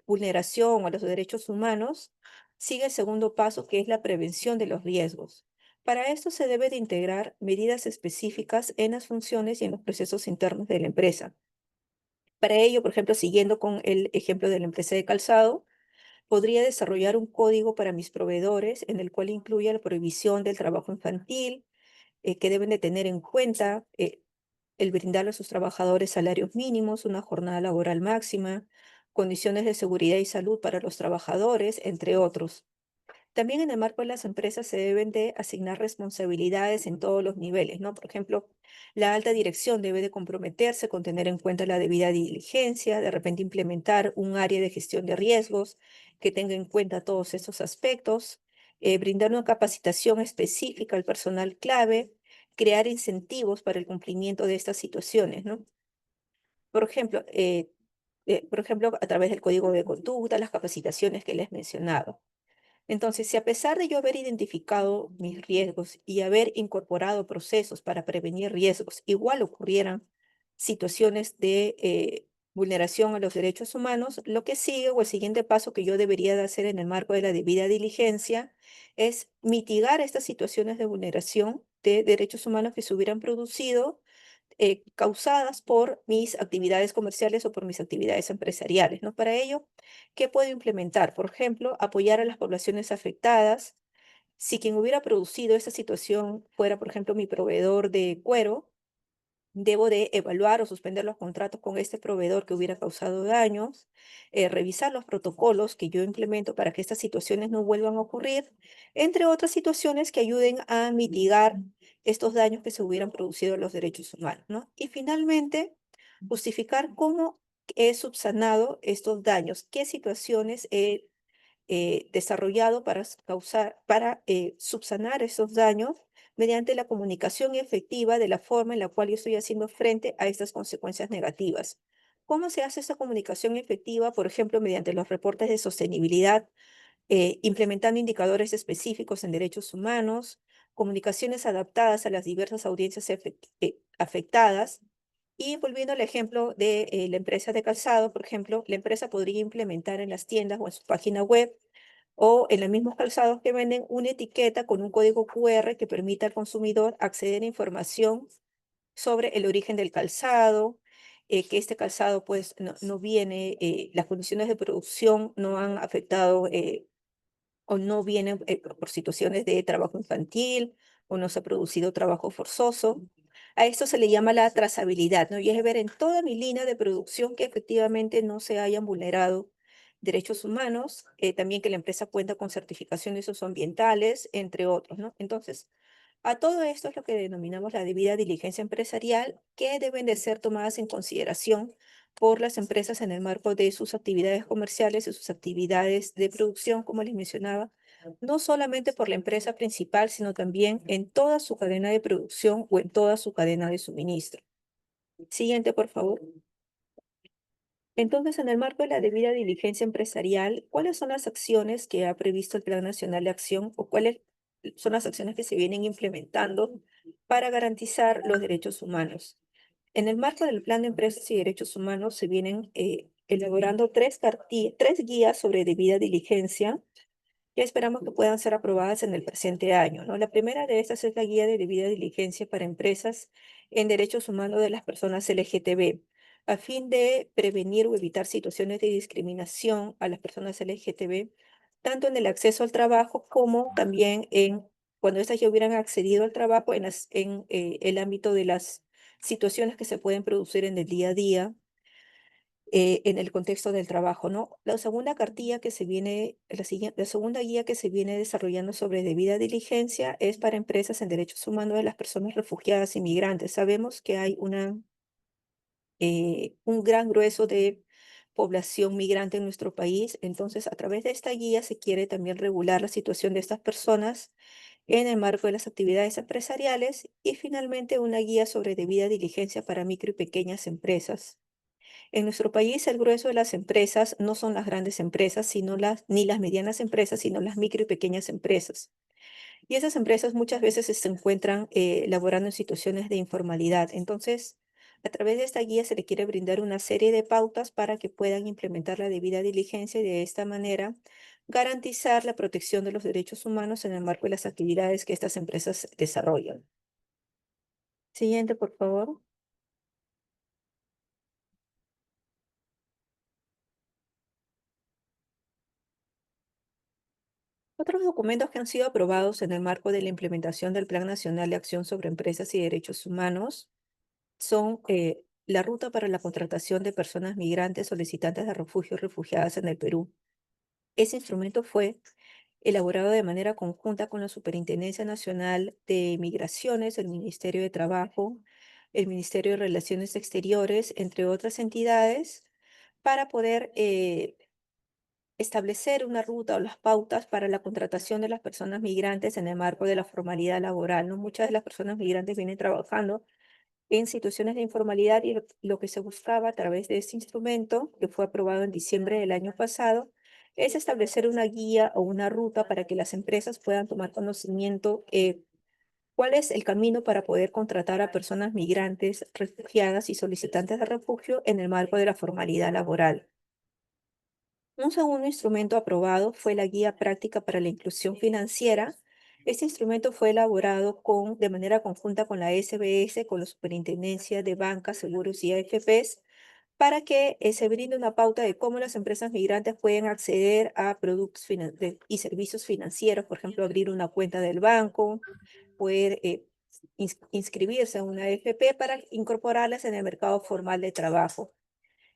vulneración a los derechos humanos, sigue el segundo paso, que es la prevención de los riesgos. Para esto se debe de integrar medidas específicas en las funciones y en los procesos internos de la empresa. Para ello, por ejemplo, siguiendo con el ejemplo de la empresa de calzado, podría desarrollar un código para mis proveedores en el cual incluya la prohibición del trabajo infantil, que deben de tener en cuenta el brindarle a sus trabajadores salarios mínimos, una jornada laboral máxima, condiciones de seguridad y salud para los trabajadores, entre otros. También en el marco de las empresas se deben de asignar responsabilidades en todos los niveles, ¿no? Por ejemplo, la alta dirección debe de comprometerse con tener en cuenta la debida diligencia, de repente implementar un área de gestión de riesgos que tenga en cuenta todos estos aspectos, brindar una capacitación específica al personal clave, crear incentivos para el cumplimiento de estas situaciones, ¿no? Por ejemplo, a través del código de conducta, las capacitaciones que les he mencionado. Entonces, si a pesar de yo haber identificado mis riesgos y haber incorporado procesos para prevenir riesgos, igual ocurrieran situaciones de vulneración a los derechos humanos, lo que sigue o el siguiente paso que yo debería de hacer en el marco de la debida diligencia es mitigar estas situaciones de vulneración de derechos humanos que se hubieran producido causadas por mis actividades comerciales o por mis actividades empresariales, ¿no? Para ello, ¿qué puedo implementar? Por ejemplo, apoyar a las poblaciones afectadas. Si quien hubiera producido esta situación fuera, por ejemplo, mi proveedor de cuero, debo de evaluar o suspender los contratos con este proveedor que hubiera causado daños, revisar los protocolos que yo implemento para que estas situaciones no vuelvan a ocurrir, entre otras situaciones que ayuden a mitigar estos daños que se hubieran producido a los derechos humanos, ¿no? Y finalmente, justificar cómo he subsanado estos daños, qué situaciones he desarrollado para subsanar esos daños mediante la comunicación efectiva de la forma en la cual yo estoy haciendo frente a estas consecuencias negativas. ¿Cómo se hace esta comunicación efectiva? Por ejemplo, mediante los reportes de sostenibilidad, implementando indicadores específicos en derechos humanos, comunicaciones adaptadas a las diversas audiencias afectadas. Y volviendo al ejemplo de la empresa de calzado, por ejemplo, la empresa podría implementar en las tiendas o en su página web o en los mismos calzados que venden una etiqueta con un código QR que permita al consumidor acceder a información sobre el origen del calzado, que este calzado pues no viene, las condiciones de producción no han afectado o no vienen por situaciones de trabajo infantil o no se ha producido trabajo forzoso. A esto se le llama la trazabilidad, ¿no? Y es ver en toda mi línea de producción que efectivamente no se hayan vulnerado derechos humanos, también que la empresa cuenta con certificaciones socioambientales, entre otros, ¿no? Entonces, a todo esto es lo que denominamos la debida diligencia empresarial, que deben de ser tomadas en consideración por las empresas en el marco de sus actividades comerciales y sus actividades de producción, como les mencionaba, no solamente por la empresa principal, sino también en toda su cadena de producción o en toda su cadena de suministro. Siguiente, por favor. Entonces, en el marco de la debida diligencia empresarial, ¿cuáles son las acciones que ha previsto el Plan Nacional de Acción o cuáles son las acciones que se vienen implementando para garantizar los derechos humanos? En el marco del Plan de Empresas y Derechos Humanos se vienen elaborando tres guías sobre debida diligencia que esperamos que puedan ser aprobadas en el presente año, ¿no? La primera de estas es la guía de debida diligencia para empresas en derechos humanos de las personas LGTB, a fin de prevenir o evitar situaciones de discriminación a las personas LGTB, tanto en el acceso al trabajo como también en cuando éstas ya hubieran accedido al trabajo en el ámbito de las situaciones que se pueden producir en el día a día en el contexto del trabajo, ¿no? La segunda cartilla que se viene, la segunda guía que se viene desarrollando sobre debida diligencia es para empresas en derechos humanos de las personas refugiadas y migrantes. Sabemos que hay un gran grueso de población migrante en nuestro país, entonces a través de esta guía se quiere también regular la situación de estas personas en el marco de las actividades empresariales y finalmente una guía sobre debida diligencia para micro y pequeñas empresas. En nuestro país, el grueso de las empresas no son las grandes empresas, ni las medianas empresas, sino las micro y pequeñas empresas. Y esas empresas muchas veces se encuentran laborando en situaciones de informalidad. Entonces, a través de esta guía se le quiere brindar una serie de pautas para que puedan implementar la debida diligencia y de esta manera garantizar la protección de los derechos humanos en el marco de las actividades que estas empresas desarrollan. Siguiente, por favor. Otros documentos que han sido aprobados en el marco de la implementación del Plan Nacional de Acción sobre Empresas y Derechos Humanos son la ruta para la contratación de personas migrantes solicitantes de refugio y refugiadas en el Perú. Ese instrumento fue elaborado de manera conjunta con la Superintendencia Nacional de Migraciones, el Ministerio de Trabajo, el Ministerio de Relaciones Exteriores, entre otras entidades, para poder establecer una ruta o las pautas para la contratación de las personas migrantes en el marco de la formalidad laboral, ¿no? Muchas de las personas migrantes vienen trabajando en situaciones de informalidad y lo que se buscaba a través de este instrumento, que fue aprobado en diciembre del año pasado, es establecer una guía o una ruta para que las empresas puedan tomar conocimiento cuál es el camino para poder contratar a personas migrantes, refugiadas y solicitantes de refugio en el marco de la formalidad laboral. Un segundo instrumento aprobado fue la Guía Práctica para la Inclusión Financiera. Este instrumento fue elaborado de manera conjunta con la SBS, con la Superintendencia de Bancas, Seguros y AFPs, para que se brinde una pauta de cómo las empresas migrantes pueden acceder a productos y servicios financieros, por ejemplo, abrir una cuenta del banco, poder inscribirse a una AFP para incorporarlas en el mercado formal de trabajo.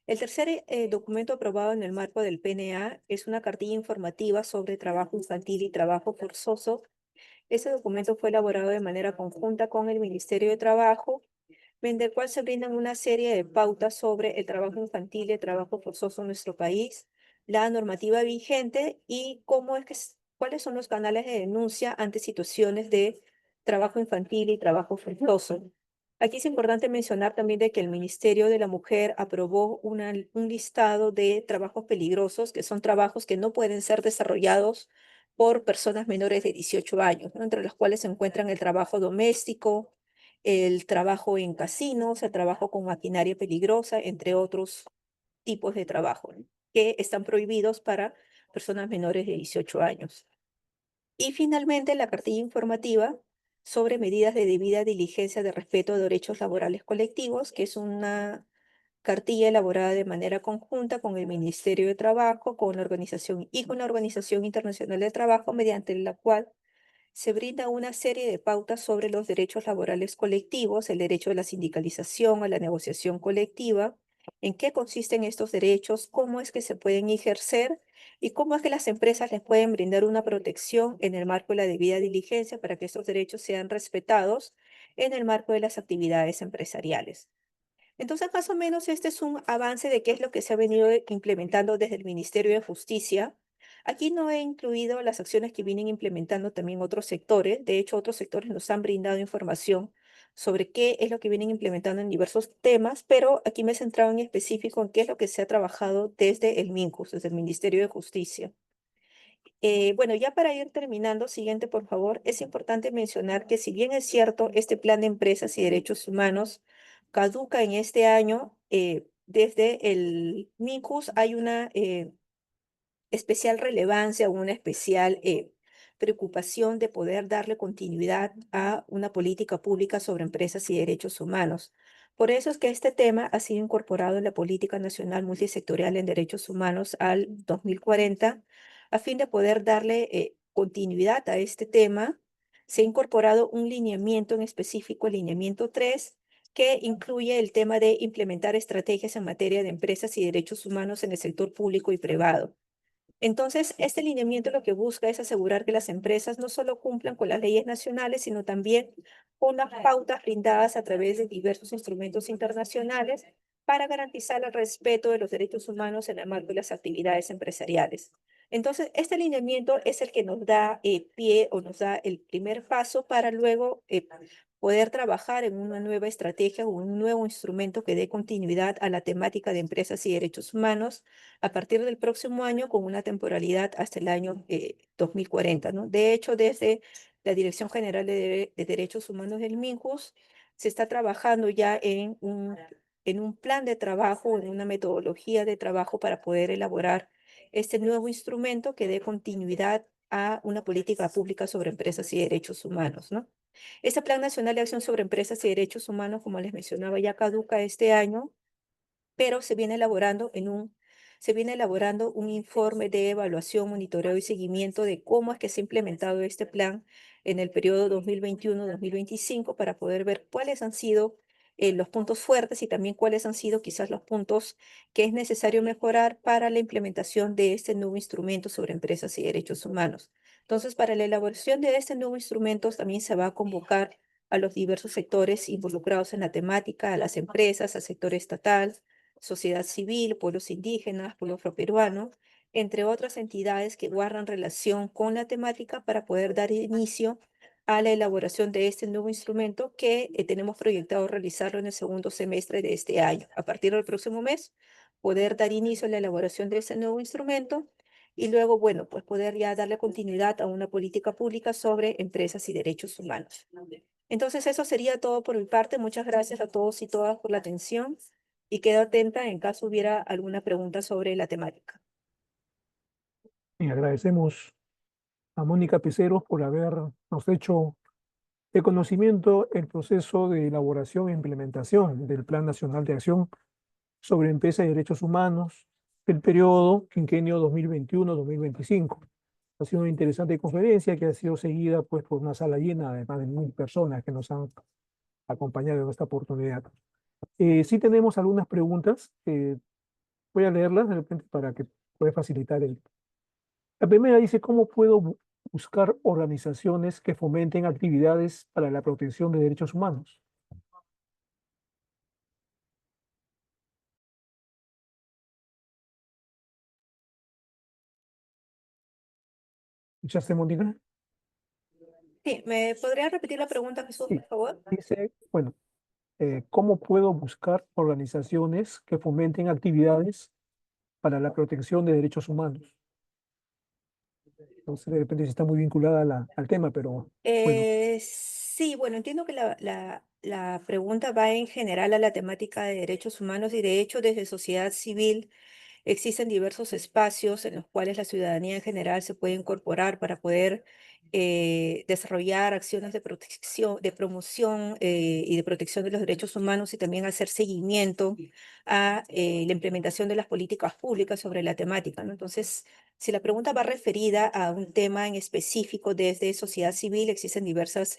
El tercer documento aprobado en el marco del PNA es una cartilla informativa sobre trabajo infantil y trabajo forzoso. Ese documento fue elaborado de manera conjunta con el Ministerio de Trabajo, en el cual se brindan una serie de pautas sobre el trabajo infantil y el trabajo forzoso en nuestro país, la normativa vigente y cuáles son los canales de denuncia ante situaciones de trabajo infantil y trabajo forzoso. Aquí es importante mencionar también de que el Ministerio de la Mujer aprobó un listado de trabajos peligrosos, que son trabajos que no pueden ser desarrollados por personas menores de 18 años, ¿no? Entre los cuales se encuentran el trabajo doméstico, el trabajo en casinos, el trabajo con maquinaria peligrosa, entre otros tipos de trabajo, ¿no? Que están prohibidos para personas menores de 18 años. Y finalmente, la cartilla informativa sobre medidas de debida diligencia de respeto de derechos laborales colectivos, que es una cartilla elaborada de manera conjunta con el Ministerio de Trabajo, con la organización y con la Organización Internacional del Trabajo, mediante la cual se brinda una serie de pautas sobre los derechos laborales colectivos, el derecho a la sindicalización, a la negociación colectiva, en qué consisten estos derechos, cómo es que se pueden ejercer y cómo es que las empresas les pueden brindar una protección en el marco de la debida diligencia para que estos derechos sean respetados en el marco de las actividades empresariales. Entonces, más o menos, este es un avance de qué es lo que se ha venido implementando desde el Ministerio de Justicia. Aquí no he incluido las acciones que vienen implementando también otros sectores. De hecho, otros sectores nos han brindado información sobre qué es lo que vienen implementando en diversos temas, pero aquí me he centrado en específico en qué es lo que se ha trabajado desde el MINJUS, desde el Ministerio de Justicia. Bueno, ya para ir terminando, siguiente, por favor, es importante mencionar que si bien es cierto, este plan de empresas y derechos humanos caduca en este año, desde el MINJUS hay una especial relevancia, una especial preocupación de poder darle continuidad a una política pública sobre empresas y derechos humanos. Por eso es que este tema ha sido incorporado en la Política Nacional Multisectorial en Derechos Humanos al 2040, a fin de poder darle continuidad a este tema. Se ha incorporado un lineamiento en específico, el lineamiento 3, que incluye el tema de implementar estrategias en materia de empresas y derechos humanos en el sector público y privado. Entonces, este lineamiento lo que busca es asegurar que las empresas no solo cumplan con las leyes nacionales, sino también con las pautas brindadas a través de diversos instrumentos internacionales para garantizar el respeto de los derechos humanos en el marco de las actividades empresariales. Entonces, este lineamiento es el que nos da pie o nos da el primer paso para luego poder trabajar en una nueva estrategia o un nuevo instrumento que dé continuidad a la temática de empresas y derechos humanos a partir del próximo año con una temporalidad hasta el año 2040, ¿no? De hecho, desde la Dirección General de Derechos Humanos del MINJUS se está trabajando ya en un plan de trabajo, en una metodología de trabajo para poder elaborar este nuevo instrumento que dé continuidad a una política pública sobre empresas y derechos humanos, ¿no? Este Plan Nacional de Acción sobre Empresas y Derechos Humanos, como les mencionaba, ya caduca este año, pero se viene elaborando un informe de evaluación, monitoreo y seguimiento de cómo es que se ha implementado este plan en el periodo 2021-2025 para poder ver cuáles han sido los puntos fuertes y también cuáles han sido quizás los puntos que es necesario mejorar para la implementación de este nuevo instrumento sobre empresas y derechos humanos. Entonces, para la elaboración de este nuevo instrumento también se va a convocar a los diversos sectores involucrados en la temática, a las empresas, al sector estatal, sociedad civil, pueblos indígenas, pueblo afroperuano, entre otras entidades que guardan relación con la temática para poder dar inicio a la elaboración de este nuevo instrumento que tenemos proyectado realizarlo en el segundo semestre de este año. A partir del próximo mes, poder dar inicio a la elaboración de este nuevo instrumento y luego, bueno, pues poder ya darle continuidad a una política pública sobre empresas y derechos humanos. Entonces, eso sería todo por mi parte. Muchas gracias a todos y todas por la atención y quedo atenta en caso hubiera alguna pregunta sobre la temática. Y agradecemos a Mónica Pizarro por habernos hecho de conocimiento el proceso de elaboración e implementación del Plan Nacional de Acción sobre Empresas y Derechos Humanos del periodo quinquenio 2021-2025. Ha sido una interesante conferencia que ha sido seguida pues, por una sala llena de más de 1000 personas que nos han acompañado en esta oportunidad. Sí tenemos algunas preguntas, voy a leerlas de repente para que pueda facilitar el. La primera dice, ¿cómo puedo buscar organizaciones que fomenten actividades para la protección de derechos humanos? ¿Escuchaste, Mónica? Sí, ¿me podría repetir la pregunta, Jesús, Sí. por favor? Dice, bueno, ¿cómo puedo buscar organizaciones que fomenten actividades para la protección de derechos humanos? No sé de repente si está muy vinculada al tema, pero bueno, Sí, bueno, entiendo que la pregunta va en general a la temática de derechos humanos y de hecho desde sociedad civil. Existen diversos espacios en los cuales la ciudadanía en general se puede incorporar para poder desarrollar acciones de protección, de promoción y de protección de los derechos humanos y también hacer seguimiento a la implementación de las políticas públicas sobre la temática, ¿no? Entonces, si la pregunta va referida a un tema en específico desde sociedad civil, existen diversas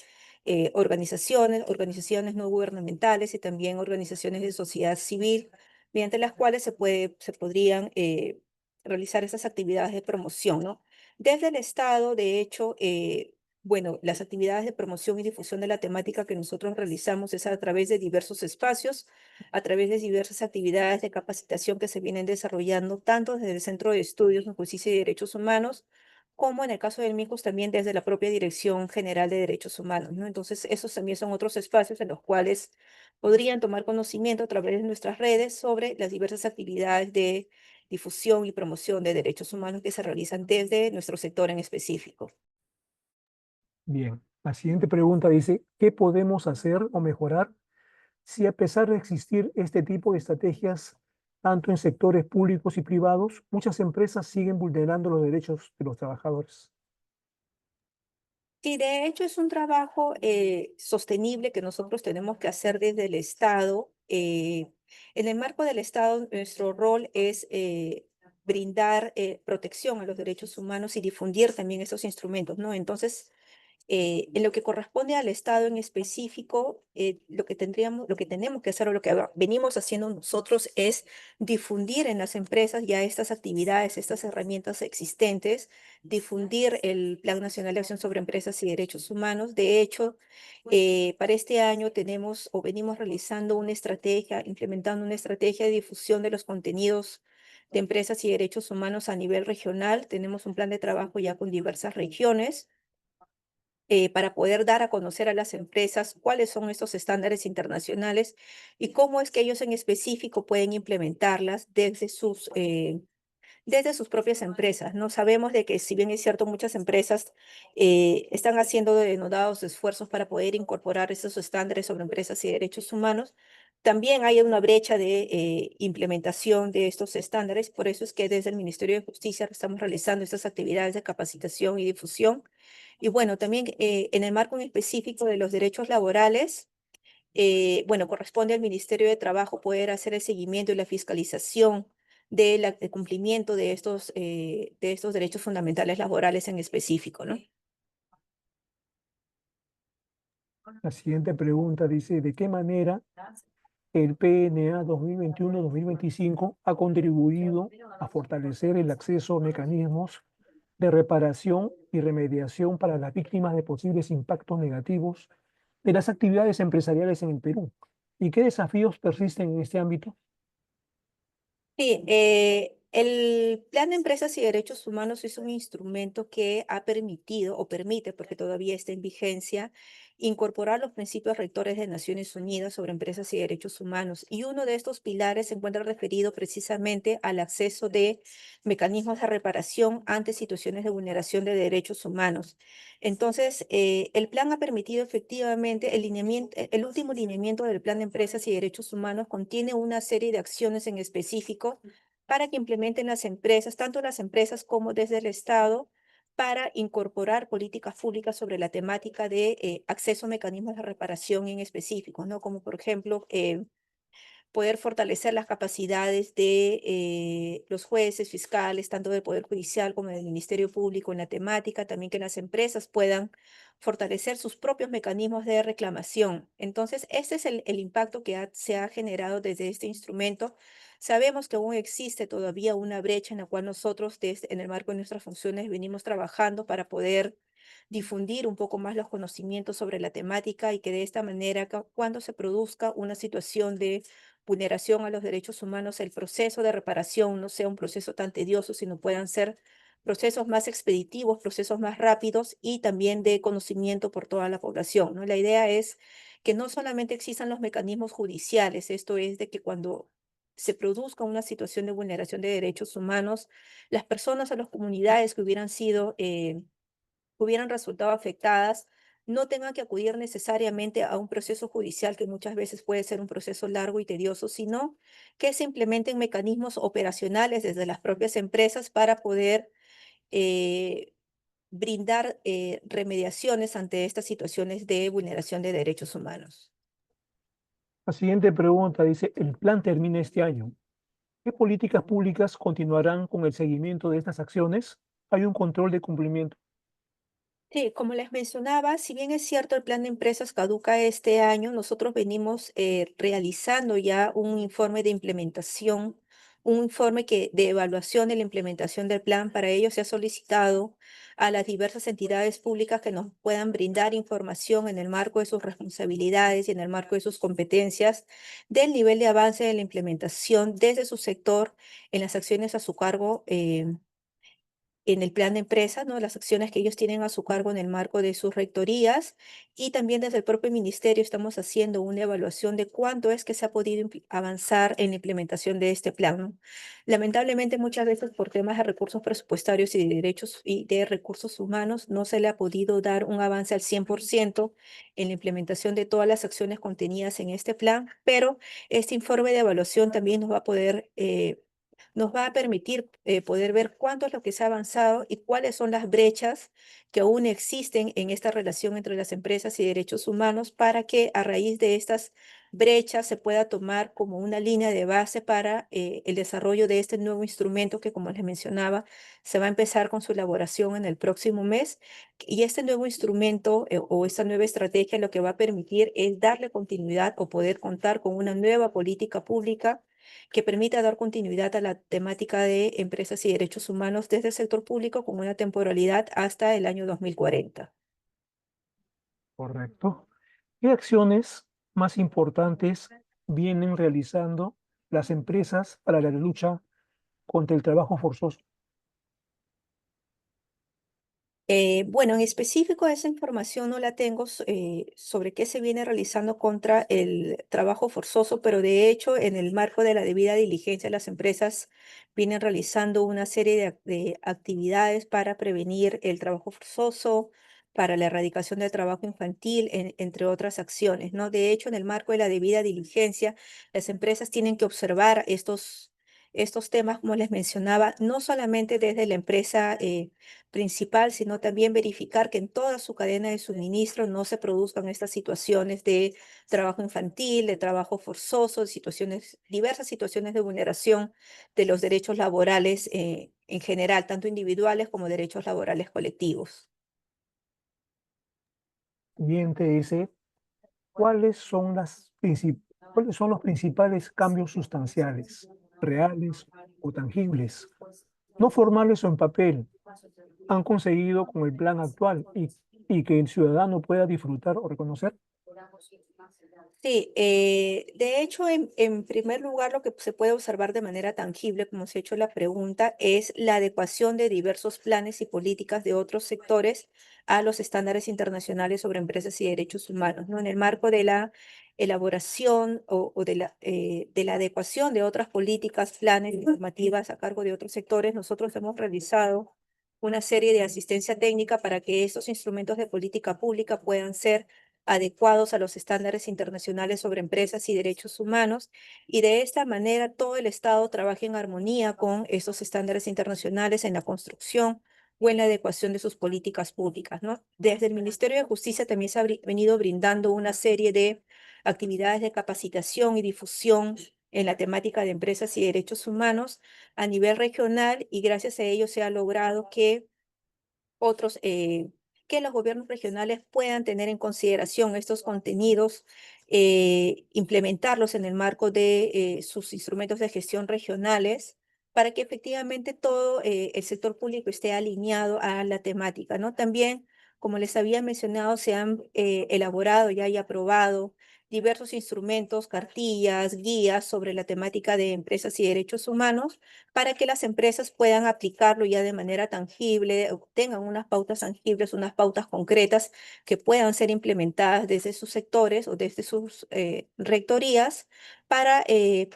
organizaciones no gubernamentales y también organizaciones de sociedad civil, mediante las cuales se podrían realizar esas actividades de promoción, ¿no? Desde el Estado, de hecho, bueno, las actividades de promoción y difusión de la temática que nosotros realizamos es a través de diversos espacios, a través de diversas actividades de capacitación que se vienen desarrollando, tanto desde el Centro de Estudios en Justicia y Derechos Humanos, como en el caso del MIJUS también desde la propia Dirección General de Derechos Humanos, ¿no? Entonces, esos también son otros espacios en los cuales podrían tomar conocimiento a través de nuestras redes sobre las diversas actividades de difusión y promoción de derechos humanos que se realizan desde nuestro sector en específico. Bien, la siguiente pregunta dice, ¿qué podemos hacer o mejorar si a pesar de existir este tipo de estrategias, tanto en sectores públicos y privados, muchas empresas siguen vulnerando los derechos de los trabajadores? Sí, de hecho es un trabajo sostenible que nosotros tenemos que hacer desde el Estado. En el marco del Estado, nuestro rol es brindar protección a los derechos humanos y difundir también esos instrumentos, ¿no? Entonces, en lo que corresponde al Estado en específico, lo que tenemos que hacer o lo que venimos haciendo nosotros es difundir en las empresas ya estas actividades, estas herramientas existentes, difundir el Plan Nacional de Acción sobre Empresas y Derechos Humanos. De hecho, para este año tenemos o venimos realizando una estrategia, implementando una estrategia de difusión de los contenidos de empresas y derechos humanos a nivel regional. Tenemos un plan de trabajo ya con diversas regiones para poder dar a conocer a las empresas cuáles son estos estándares internacionales y cómo es que ellos en específico pueden implementarlas desde sus propias empresas, ¿no? Sabemos de que si bien es cierto, muchas empresas están haciendo denodados esfuerzos para poder incorporar esos estándares sobre empresas y derechos humanos, también hay una brecha de implementación de estos estándares. Por eso es que desde el Ministerio de Justicia estamos realizando estas actividades de capacitación y difusión. Y bueno, también en el marco en específico de los derechos laborales, bueno, corresponde al Ministerio de Trabajo poder hacer el seguimiento y la fiscalización del cumplimiento de estos derechos fundamentales laborales en específico, ¿no? La siguiente pregunta dice, ¿de qué manera el PNA 2021-2025 ha contribuido a fortalecer el acceso a mecanismos de reparación y remediación para las víctimas de posibles impactos negativos de las actividades empresariales en el Perú? ¿Y qué desafíos persisten en este ámbito? Sí, el Plan de Empresas y Derechos Humanos es un instrumento que ha permitido o permite, porque todavía está en vigencia, incorporar los principios rectores de Naciones Unidas sobre empresas y derechos humanos. Y uno de estos pilares se encuentra referido precisamente al acceso de mecanismos de reparación ante situaciones de vulneración de derechos humanos. Entonces, el plan ha permitido efectivamente el último lineamiento del Plan de Empresas y Derechos Humanos contiene una serie de acciones en específico para que implementen las empresas, tanto las empresas como desde el Estado, para incorporar políticas públicas sobre la temática de acceso a mecanismos de reparación en específico, ¿no? Como por ejemplo, poder fortalecer las capacidades de los jueces, fiscales, tanto del Poder Judicial como del Ministerio Público en la temática, también que las empresas puedan fortalecer sus propios mecanismos de reclamación. Entonces, este es el impacto que se ha generado desde este instrumento. Sabemos que aún existe todavía una brecha en la cual nosotros, en el marco de nuestras funciones, venimos trabajando para poder difundir un poco más los conocimientos sobre la temática y que de esta manera, cuando se produzca una situación de vulneración a los derechos humanos, el proceso de reparación no sea un proceso tan tedioso, sino puedan ser procesos más expeditivos, procesos más rápidos y también de conocimiento por toda la población, ¿no? La idea es que no solamente existan los mecanismos judiciales, esto es de que cuando se produzca una situación de vulneración de derechos humanos, las personas o las comunidades que hubieran resultado afectadas no tengan que acudir necesariamente a un proceso judicial que muchas veces puede ser un proceso largo y tedioso, sino que se implementen mecanismos operacionales desde las propias empresas para poder eh, brindar remediaciones ante estas situaciones de vulneración de derechos humanos. La siguiente pregunta dice, el plan termina este año. ¿Qué políticas públicas continuarán con el seguimiento de estas acciones? ¿Hay un control de cumplimiento? Sí, como les mencionaba, si bien es cierto el plan de empresas caduca este año, nosotros venimos realizando ya un informe de implementación, un informe de evaluación de la implementación del plan. Para ello se ha solicitado a las diversas entidades públicas que nos puedan brindar información en el marco de sus responsabilidades y en el marco de sus competencias del nivel de avance de la implementación desde su sector en las acciones a su cargo. En el plan de empresa, ¿no? Las acciones que ellos tienen a su cargo en el marco de sus rectorías, y también desde el propio ministerio estamos haciendo una evaluación de cuánto es que se ha podido avanzar en la implementación de este plan, ¿no? Lamentablemente muchas veces por temas de recursos presupuestarios y de derechos y de recursos humanos no se le ha podido dar un avance al 100% en la implementación de todas las acciones contenidas en este plan, pero este informe de evaluación también nos va a permitir poder ver cuánto es lo que se ha avanzado y cuáles son las brechas que aún existen en esta relación entre las empresas y derechos humanos, para que a raíz de estas brechas se pueda tomar como una línea de base para el desarrollo de este nuevo instrumento que, como les mencionaba, se va a empezar con su elaboración en el próximo mes. Y este nuevo instrumento o esta nueva estrategia lo que va a permitir es darle continuidad o poder contar con una nueva política pública que permita dar continuidad a la temática de empresas y derechos humanos desde el sector público con una temporalidad hasta el año 2040. Correcto. ¿Qué acciones más importantes vienen realizando las empresas para la lucha contra el trabajo forzoso? Bueno, en específico esa información no la tengo sobre qué se viene realizando contra el trabajo forzoso, pero de hecho en el marco de la debida diligencia las empresas vienen realizando una serie de actividades para prevenir el trabajo forzoso, para la erradicación del trabajo infantil, entre otras acciones, ¿no? De hecho, en el marco de la debida diligencia, las empresas tienen que observar estos temas, como les mencionaba, no solamente desde la empresa principal, sino también verificar que en toda su cadena de suministro no se produzcan estas situaciones de trabajo infantil, de trabajo forzoso, de situaciones, diversas situaciones de vulneración de los derechos laborales en general, tanto individuales como derechos laborales colectivos. Siguiente dice, ¿cuáles son cuáles son los principales cambios sustanciales, reales o tangibles, no formales o en papel, han conseguido con el plan actual y que el ciudadano pueda disfrutar o reconocer? Sí, de hecho, en primer lugar, lo que se puede observar de manera tangible, como se ha hecho la pregunta, es la adecuación de diversos planes y políticas de otros sectores a los estándares internacionales sobre empresas y derechos humanos, ¿no? En el marco de la elaboración o de la adecuación de otras políticas, planes y normativas a cargo de otros sectores, nosotros hemos realizado una serie de asistencia técnica para que estos instrumentos de política pública puedan ser adecuados a los estándares internacionales sobre empresas y derechos humanos, y de esta manera todo el Estado trabaje en armonía con esos estándares internacionales en la construcción o en la adecuación de sus políticas públicas, ¿no? Desde el Ministerio de Justicia también se ha venido brindando una serie de actividades de capacitación y difusión en la temática de empresas y derechos humanos a nivel regional, y gracias a ello se ha logrado otros, que los gobiernos regionales puedan tener en consideración estos contenidos, implementarlos en el marco de sus instrumentos de gestión regionales, para que efectivamente todo el sector público esté alineado a la temática, ¿no? También, como les había mencionado, se han elaborado ya y aprobado diversos instrumentos, cartillas, guías sobre la temática de empresas y derechos humanos para que las empresas puedan aplicarlo ya de manera tangible, o tengan unas pautas tangibles, unas pautas concretas que puedan ser implementadas desde sus sectores o desde sus rectorías para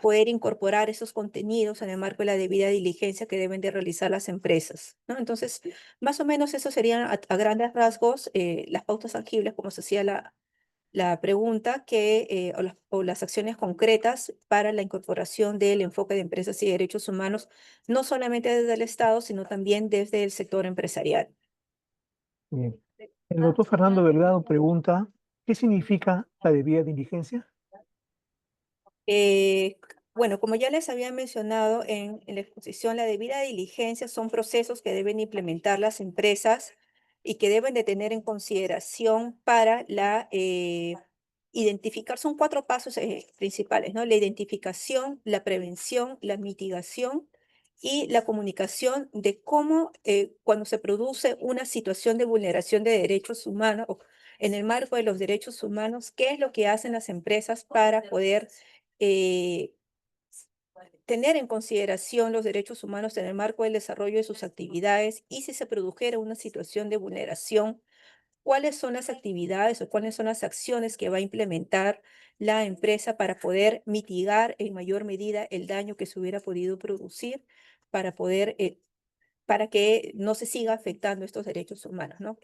poder incorporar esos contenidos en el marco de la debida diligencia que deben de realizar las empresas, ¿no? Entonces, más o menos eso serían a grandes rasgos las pautas tangibles, como se hacía la pregunta, o las acciones concretas para la incorporación del enfoque de empresas y derechos humanos, no solamente desde el Estado, sino también desde el sector empresarial. Bien. El doctor Fernando Delgado pregunta, ¿qué significa la debida diligencia? Bueno, como ya les había mencionado en la exposición, la debida diligencia son procesos que deben implementar las empresas y que deben de tener en consideración para identificar, son cuatro pasos principales, ¿no? La identificación, la prevención, la mitigación y la comunicación de cómo cuando se produce una situación de vulneración de derechos humanos o en el marco de los derechos humanos, qué es lo que hacen las empresas para poder eh, tener en consideración los derechos humanos en el marco del desarrollo de sus actividades y si se produjera una situación de vulneración, cuáles son las actividades o cuáles son las acciones que va a implementar la empresa para poder mitigar en mayor medida el daño que se hubiera podido producir para poder para que no se siga afectando estos derechos humanos, ¿no?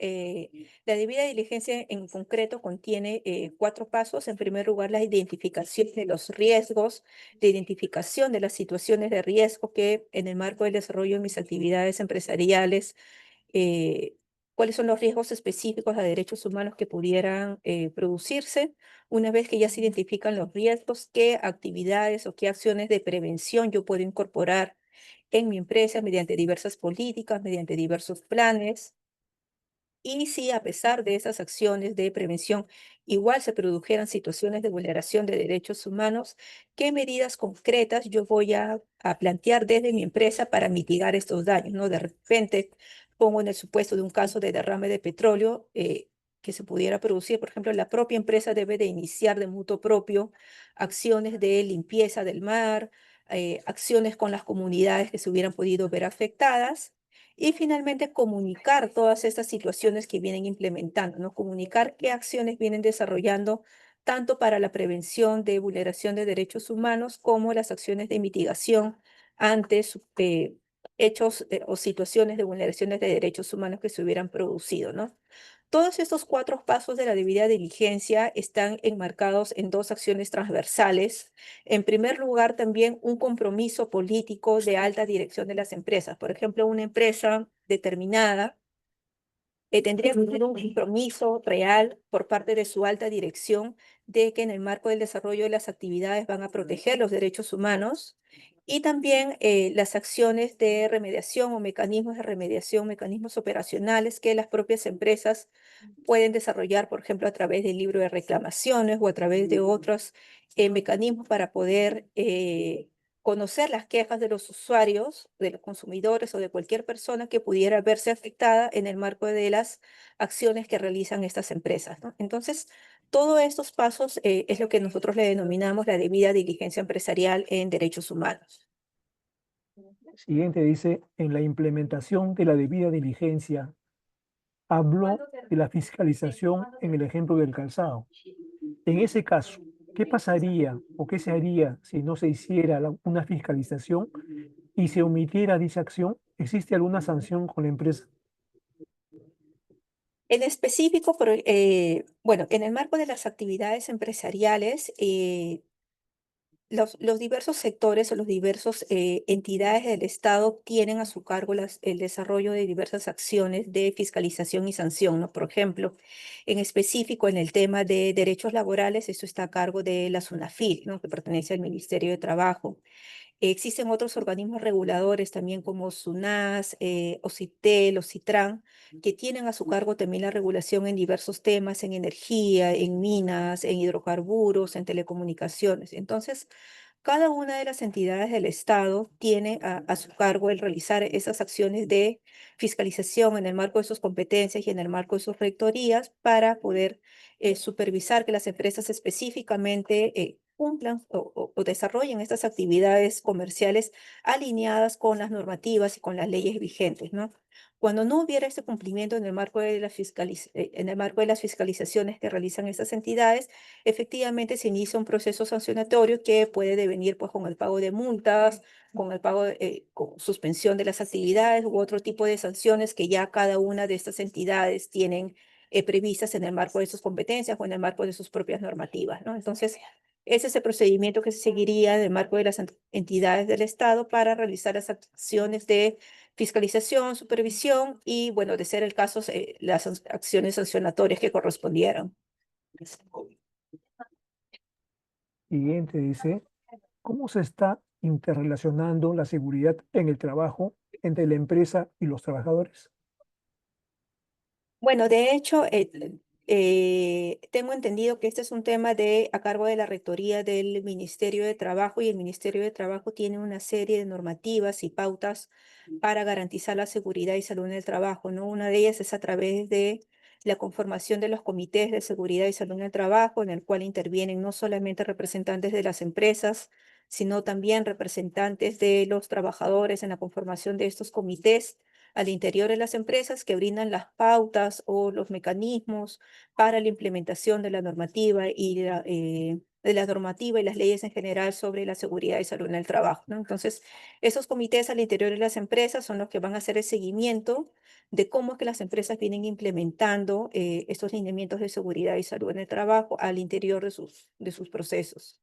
La debida diligencia en concreto contiene cuatro pasos. En primer lugar, la identificación de los riesgos, la identificación de las situaciones de riesgo que en el marco del desarrollo de mis actividades empresariales, eh, cuáles son los riesgos específicos a derechos humanos que pudieran producirse. Una vez que ya se identifican los riesgos, qué actividades o qué acciones de prevención yo puedo incorporar en mi empresa mediante diversas políticas, mediante diversos planes. Y si a pesar de esas acciones de prevención igual se produjeran situaciones de vulneración de derechos humanos, ¿qué medidas concretas yo voy a plantear desde mi empresa para mitigar estos daños? ¿No? De repente pongo en el supuesto de un caso de derrame de petróleo que se pudiera producir, por ejemplo, la propia empresa debe de iniciar de mutuo propio acciones de limpieza del mar, acciones con las comunidades que se hubieran podido ver afectadas y finalmente comunicar todas estas situaciones que vienen implementando, ¿no? Comunicar qué acciones vienen desarrollando tanto para la prevención de vulneración de derechos humanos como las acciones de mitigación ante hechos o situaciones de vulneraciones de derechos humanos que se hubieran producido, ¿no? Todos estos cuatro pasos de la debida diligencia están enmarcados en dos acciones transversales. En primer lugar, también un compromiso político de alta dirección de las empresas. Por ejemplo, una empresa determinada tendría que tener un compromiso real por parte de su alta dirección de que en el marco del desarrollo de las actividades van a proteger los derechos humanos y también las acciones de remediación o mecanismos de remediación, mecanismos operacionales que las propias empresas pueden desarrollar, por ejemplo, a través del libro de reclamaciones o a través de otros mecanismos para poder conocer las quejas de los usuarios, de los consumidores o de cualquier persona que pudiera verse afectada en el marco de las acciones que realizan estas empresas, ¿no? Entonces, todos estos pasos es lo que nosotros le denominamos la debida diligencia empresarial en derechos humanos. Siguiente dice, en la implementación de la debida diligencia, habló de la fiscalización en el ejemplo del calzado. En ese caso, ¿qué pasaría o qué se haría si no se hiciera una fiscalización y se omitiera dicha acción? ¿Existe alguna sanción con la empresa? En específico, bueno, en el marco de las actividades empresariales, los diversos sectores o los diversos entidades del Estado tienen a su cargo el desarrollo de diversas acciones de fiscalización y sanción, ¿no? Por ejemplo, en específico en el tema de derechos laborales, esto está a cargo de la SUNAFIL, ¿no? Que pertenece al Ministerio de Trabajo. Existen otros organismos reguladores también como SUNAS, OCITEL, OCITRAN, que tienen a su cargo también la regulación en diversos temas, en energía, en minas, en hidrocarburos, en telecomunicaciones. Entonces, cada una de las entidades del Estado tiene a su cargo el realizar esas acciones de fiscalización en el marco de sus competencias y en el marco de sus rectorías para poder supervisar que las empresas específicamente cumplan o desarrollen estas actividades comerciales alineadas con las normativas y con las leyes vigentes, ¿no? Cuando no hubiera este cumplimiento en el marco de en el marco de las fiscalizaciones que realizan estas entidades, efectivamente se inicia un proceso sancionatorio que puede devenir pues con el pago de multas, con el pago, con suspensión de las actividades u otro tipo de sanciones que ya cada una de estas entidades tienen previstas en el marco de sus competencias o en el marco de sus propias normativas, ¿no? Entonces, ese es el procedimiento que se seguiría en el marco de las entidades del Estado para realizar las acciones de fiscalización, supervisión y, bueno, de ser el caso, las acciones sancionatorias que correspondieran. Siguiente dice, ¿cómo se está interrelacionando la seguridad en el trabajo entre la empresa y los trabajadores? Bueno, de hecho, tengo entendido que este es un tema a cargo de la Rectoría del Ministerio de Trabajo y el Ministerio de Trabajo tiene una serie de normativas y pautas para garantizar la seguridad y salud en el trabajo, ¿no? Una de ellas es a través de la conformación de los comités de seguridad y salud en el trabajo, en el cual intervienen no solamente representantes de las empresas, sino también representantes de los trabajadores en la conformación de estos comités al interior de las empresas que brindan las pautas o los mecanismos para la implementación de la normativa de la normativa y las leyes en general sobre la seguridad y salud en el trabajo, ¿no? Entonces, esos comités al interior de las empresas son los que van a hacer el seguimiento de cómo es que las empresas vienen implementando estos lineamientos de seguridad y salud en el trabajo al interior de sus procesos.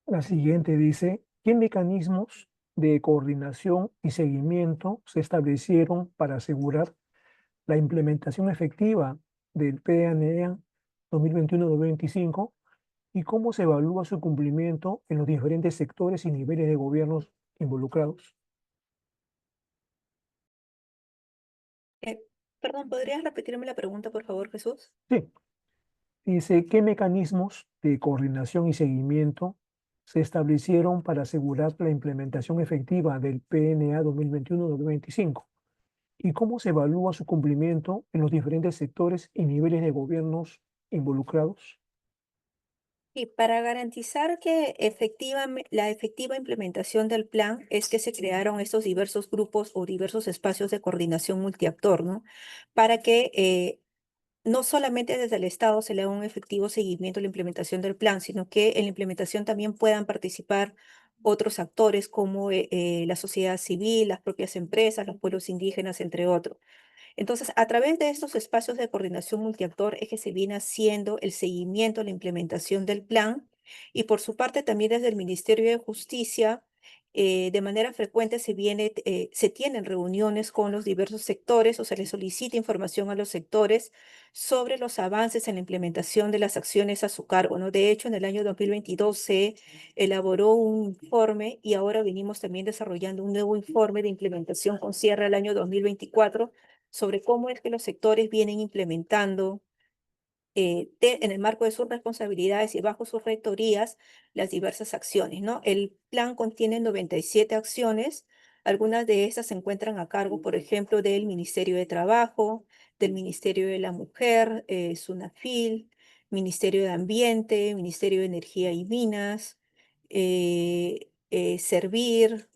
La siguiente dice, ¿qué mecanismos de coordinación y seguimiento se establecieron para asegurar la implementación efectiva del PNEA 2021-2025 y cómo se evalúa su cumplimiento en los diferentes sectores y niveles de gobiernos involucrados? Eh, Perdón, ¿podrías repetirme la pregunta, por favor, Jesús? Sí, dice, ¿qué mecanismos de coordinación y seguimiento se establecieron para asegurar la implementación efectiva del PNA 2021-2025? ¿Y cómo se evalúa su cumplimiento en los diferentes sectores y niveles de gobiernos involucrados? Y para garantizar que la efectiva implementación del plan es que se crearon estos diversos grupos o diversos espacios de coordinación multiactor, ¿no? Para que no solamente desde el Estado se le haga un efectivo seguimiento a la implementación del plan, sino que en la implementación también puedan participar otros actores como la sociedad civil, las propias empresas, los pueblos indígenas, entre otros. Entonces, a través de estos espacios de coordinación multiactor es que se viene haciendo el seguimiento a la implementación del plan y por su parte también desde el Ministerio de Justicia, de manera frecuente se tienen reuniones con los diversos sectores o se les solicita información a los sectores sobre los avances en la implementación de las acciones a su cargo, ¿no? De hecho, en el año 2022 se elaboró un informe y ahora venimos también desarrollando un nuevo informe de implementación con cierre al año 2024 sobre cómo es que los sectores vienen implementando en el marco de sus responsabilidades y bajo sus rectorías las diversas acciones, ¿no? El plan contiene 97 acciones, algunas de estas se encuentran a cargo, por ejemplo, del Ministerio de Trabajo, del Ministerio de la Mujer, SUNAFIL, Ministerio de Ambiente, Ministerio de Energía y Minas, Servir,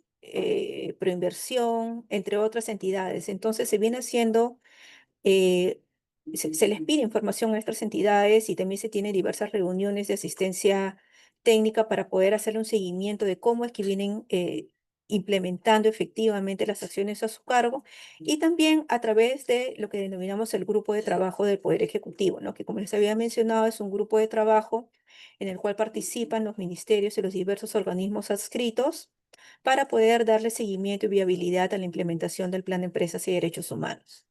Proinversión, entre otras entidades. Entonces se viene haciendo eh, se les pide información a estas entidades y también se tiene diversas reuniones de asistencia técnica para poder hacer un seguimiento de cómo es que vienen implementando efectivamente las acciones a su cargo y también a través de lo que denominamos el grupo de trabajo del Poder Ejecutivo, ¿no? Que como les había mencionado es un grupo de trabajo en el cual participan los ministerios y los diversos organismos adscritos para poder darle seguimiento y viabilidad a la implementación del Plan de Empresas y Derechos Humanos.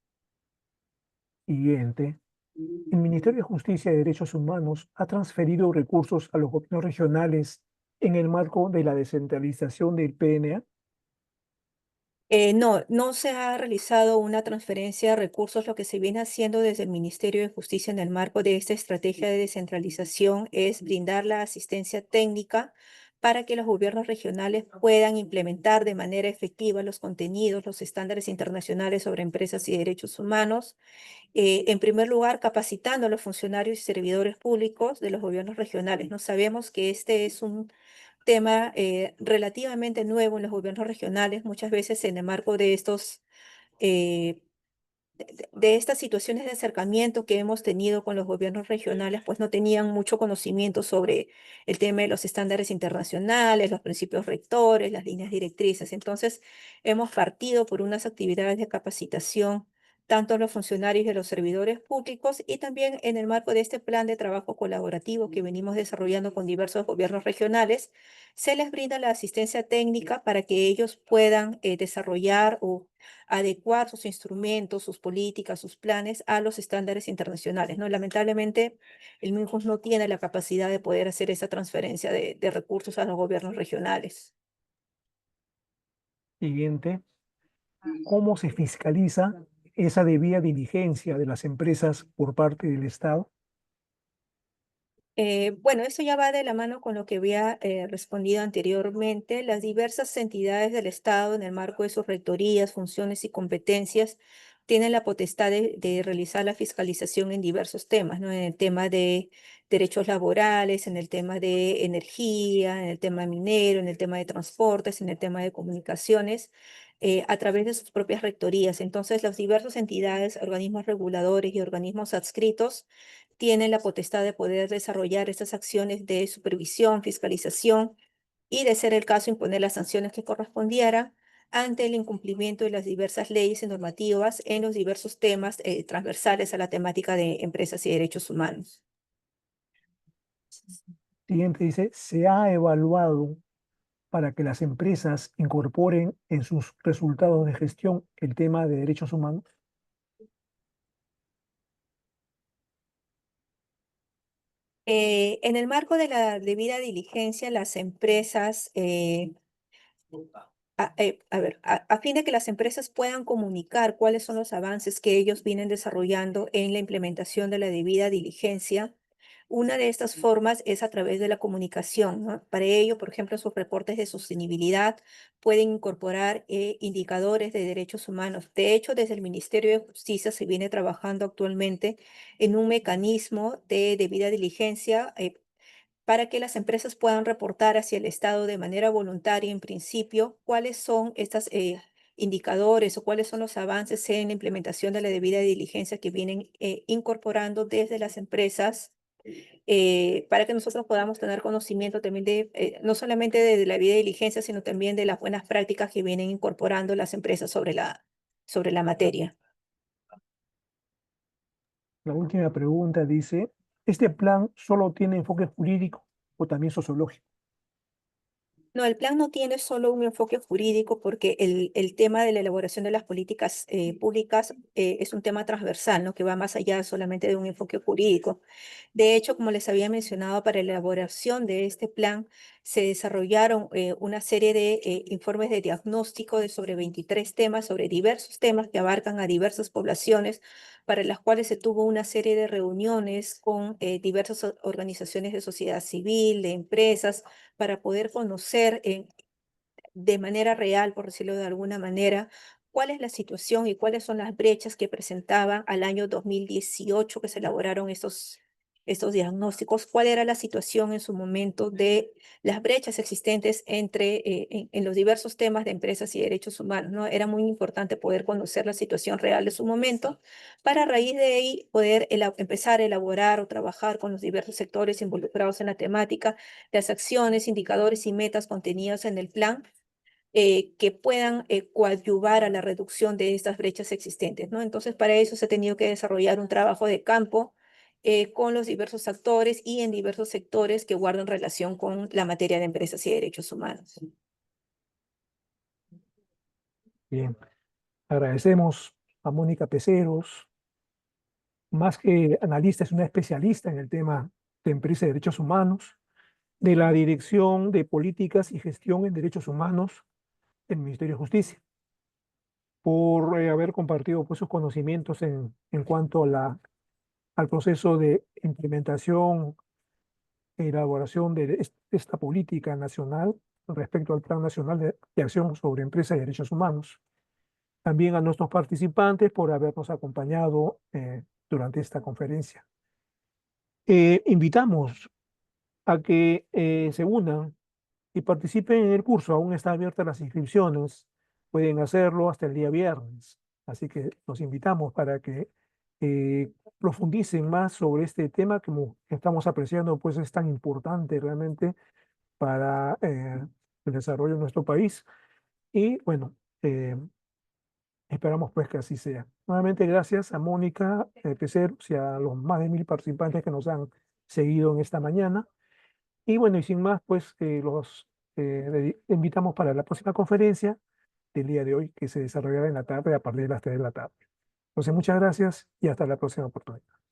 Siguiente. El Ministerio de Justicia y Derechos Humanos ha transferido recursos a los gobiernos regionales en el marco de la descentralización del PNA. No, no se ha realizado una transferencia de recursos. Lo que se viene haciendo desde el Ministerio de Justicia en el marco de esta estrategia de descentralización es brindar la asistencia técnica para que los gobiernos regionales puedan implementar de manera efectiva los contenidos, los estándares internacionales sobre empresas y derechos humanos. En primer lugar, capacitando a los funcionarios y servidores públicos de los gobiernos regionales. No sabemos que este es un tema relativamente nuevo en los gobiernos regionales, muchas veces en el marco de eh, de estas situaciones de acercamiento que hemos tenido con los gobiernos regionales, pues no tenían mucho conocimiento sobre el tema de los estándares internacionales, los principios rectores, las líneas directrices. Entonces, hemos partido por unas actividades de capacitación, tanto a los funcionarios y a los servidores públicos, y también en el marco de este plan de trabajo colaborativo que venimos desarrollando con diversos gobiernos regionales, se les brinda la asistencia técnica para que ellos puedan desarrollar o adecuar sus instrumentos, sus políticas, sus planes a los estándares internacionales, ¿no? Lamentablemente, el MINJUS no tiene la capacidad de poder hacer esa transferencia de recursos a los gobiernos regionales. Siguiente, ¿cómo se fiscaliza esa debida diligencia de las empresas por parte del Estado? Bueno, eso ya va de la mano con lo que había respondido anteriormente. Las diversas entidades del Estado, en el marco de sus rectorías, funciones y competencias, tienen la potestad de realizar la fiscalización en diversos temas, ¿no? En el tema de derechos laborales, en el tema de energía, en el tema minero, en el tema de transportes, en el tema de comunicaciones, a través de sus propias rectorías. Entonces, las diversas entidades, organismos reguladores y organismos adscritos tienen la potestad de poder desarrollar estas acciones de supervisión, fiscalización y, de ser el caso, imponer las sanciones que correspondieran ante el incumplimiento de las diversas leyes y normativas en los diversos temas transversales a la temática de empresas y derechos humanos. Siguiente dice, ¿se ha evaluado para que las empresas incorporen en sus resultados de gestión el tema de derechos humanos? En el marco de la debida diligencia, las empresas a fin de que las empresas puedan comunicar cuáles son los avances que ellos vienen desarrollando en la implementación de la debida diligencia, una de estas formas es a través de la comunicación, ¿no? Para ello, por ejemplo, sus reportes de sostenibilidad pueden incorporar indicadores de derechos humanos. De hecho, desde el Ministerio de Justicia se viene trabajando actualmente en un mecanismo de debida diligencia para que las empresas puedan reportar hacia el Estado de manera voluntaria, en principio, cuáles son estos indicadores o cuáles son los avances en la implementación de la debida diligencia que vienen incorporando desde las empresas, para que nosotros podamos tener conocimiento también de, no solamente de la debida diligencia, sino también de las buenas prácticas que vienen incorporando las empresas sobre la materia. La última pregunta dice, ¿este plan solo tiene enfoque jurídico o también sociológico? No, el plan no tiene solo un enfoque jurídico porque el tema de la elaboración de las políticas públicas es un tema transversal, ¿no? Que va más allá solamente de un enfoque jurídico. De hecho, como les había mencionado, para la elaboración de este plan se desarrollaron una serie de informes de diagnóstico de sobre 23 temas, sobre diversos temas que abarcan a diversas poblaciones, para las cuales se tuvo una serie de reuniones con diversas organizaciones de sociedad civil, de empresas, para poder conocer de manera real, por decirlo de alguna manera, cuál es la situación y cuáles son las brechas que presentaban al año 2018 que se elaboraron estos diagnósticos, cuál era la situación en su momento de las brechas existentes en los diversos temas de empresas y derechos humanos, ¿no? Era muy importante poder conocer la situación real de su momento para, a raíz de ahí, poder empezar a elaborar o trabajar con los diversos sectores involucrados en la temática, las acciones, indicadores y metas contenidas en el plan que puedan coadyuvar a la reducción de estas brechas existentes, ¿no? Entonces, para eso se ha tenido que desarrollar un trabajo de campo con los diversos actores y en diversos sectores que guardan relación con la materia de empresas y derechos humanos. Bien, agradecemos a Mónica Peceros, más que analista, es una especialista en el tema de empresa y derechos humanos, de la Dirección de Políticas y Gestión en Derechos Humanos del Ministerio de Justicia. por haber compartido pues, sus conocimientos en cuanto a al proceso de implementación e elaboración de esta política nacional respecto al Plan Nacional de Acción sobre Empresas y Derechos Humanos. También a nuestros participantes por habernos acompañado durante esta conferencia. Invitamos a que se unan y participen en el curso. Aún están abiertas las inscripciones. Pueden hacerlo hasta el día viernes. Así que los invitamos para que profundicen más sobre este tema que como estamos apreciando, pues es tan importante realmente para el desarrollo de nuestro país. Y bueno, esperamos pues que así sea. Nuevamente gracias a Mónica Peceros y a los más de 1000 participantes que nos han seguido en esta mañana. Y bueno, y sin más, pues los invitamos para la próxima conferencia del día de hoy, que se desarrollará en la tarde a partir de las 3 de la tarde. Entonces, muchas gracias y hasta la próxima oportunidad.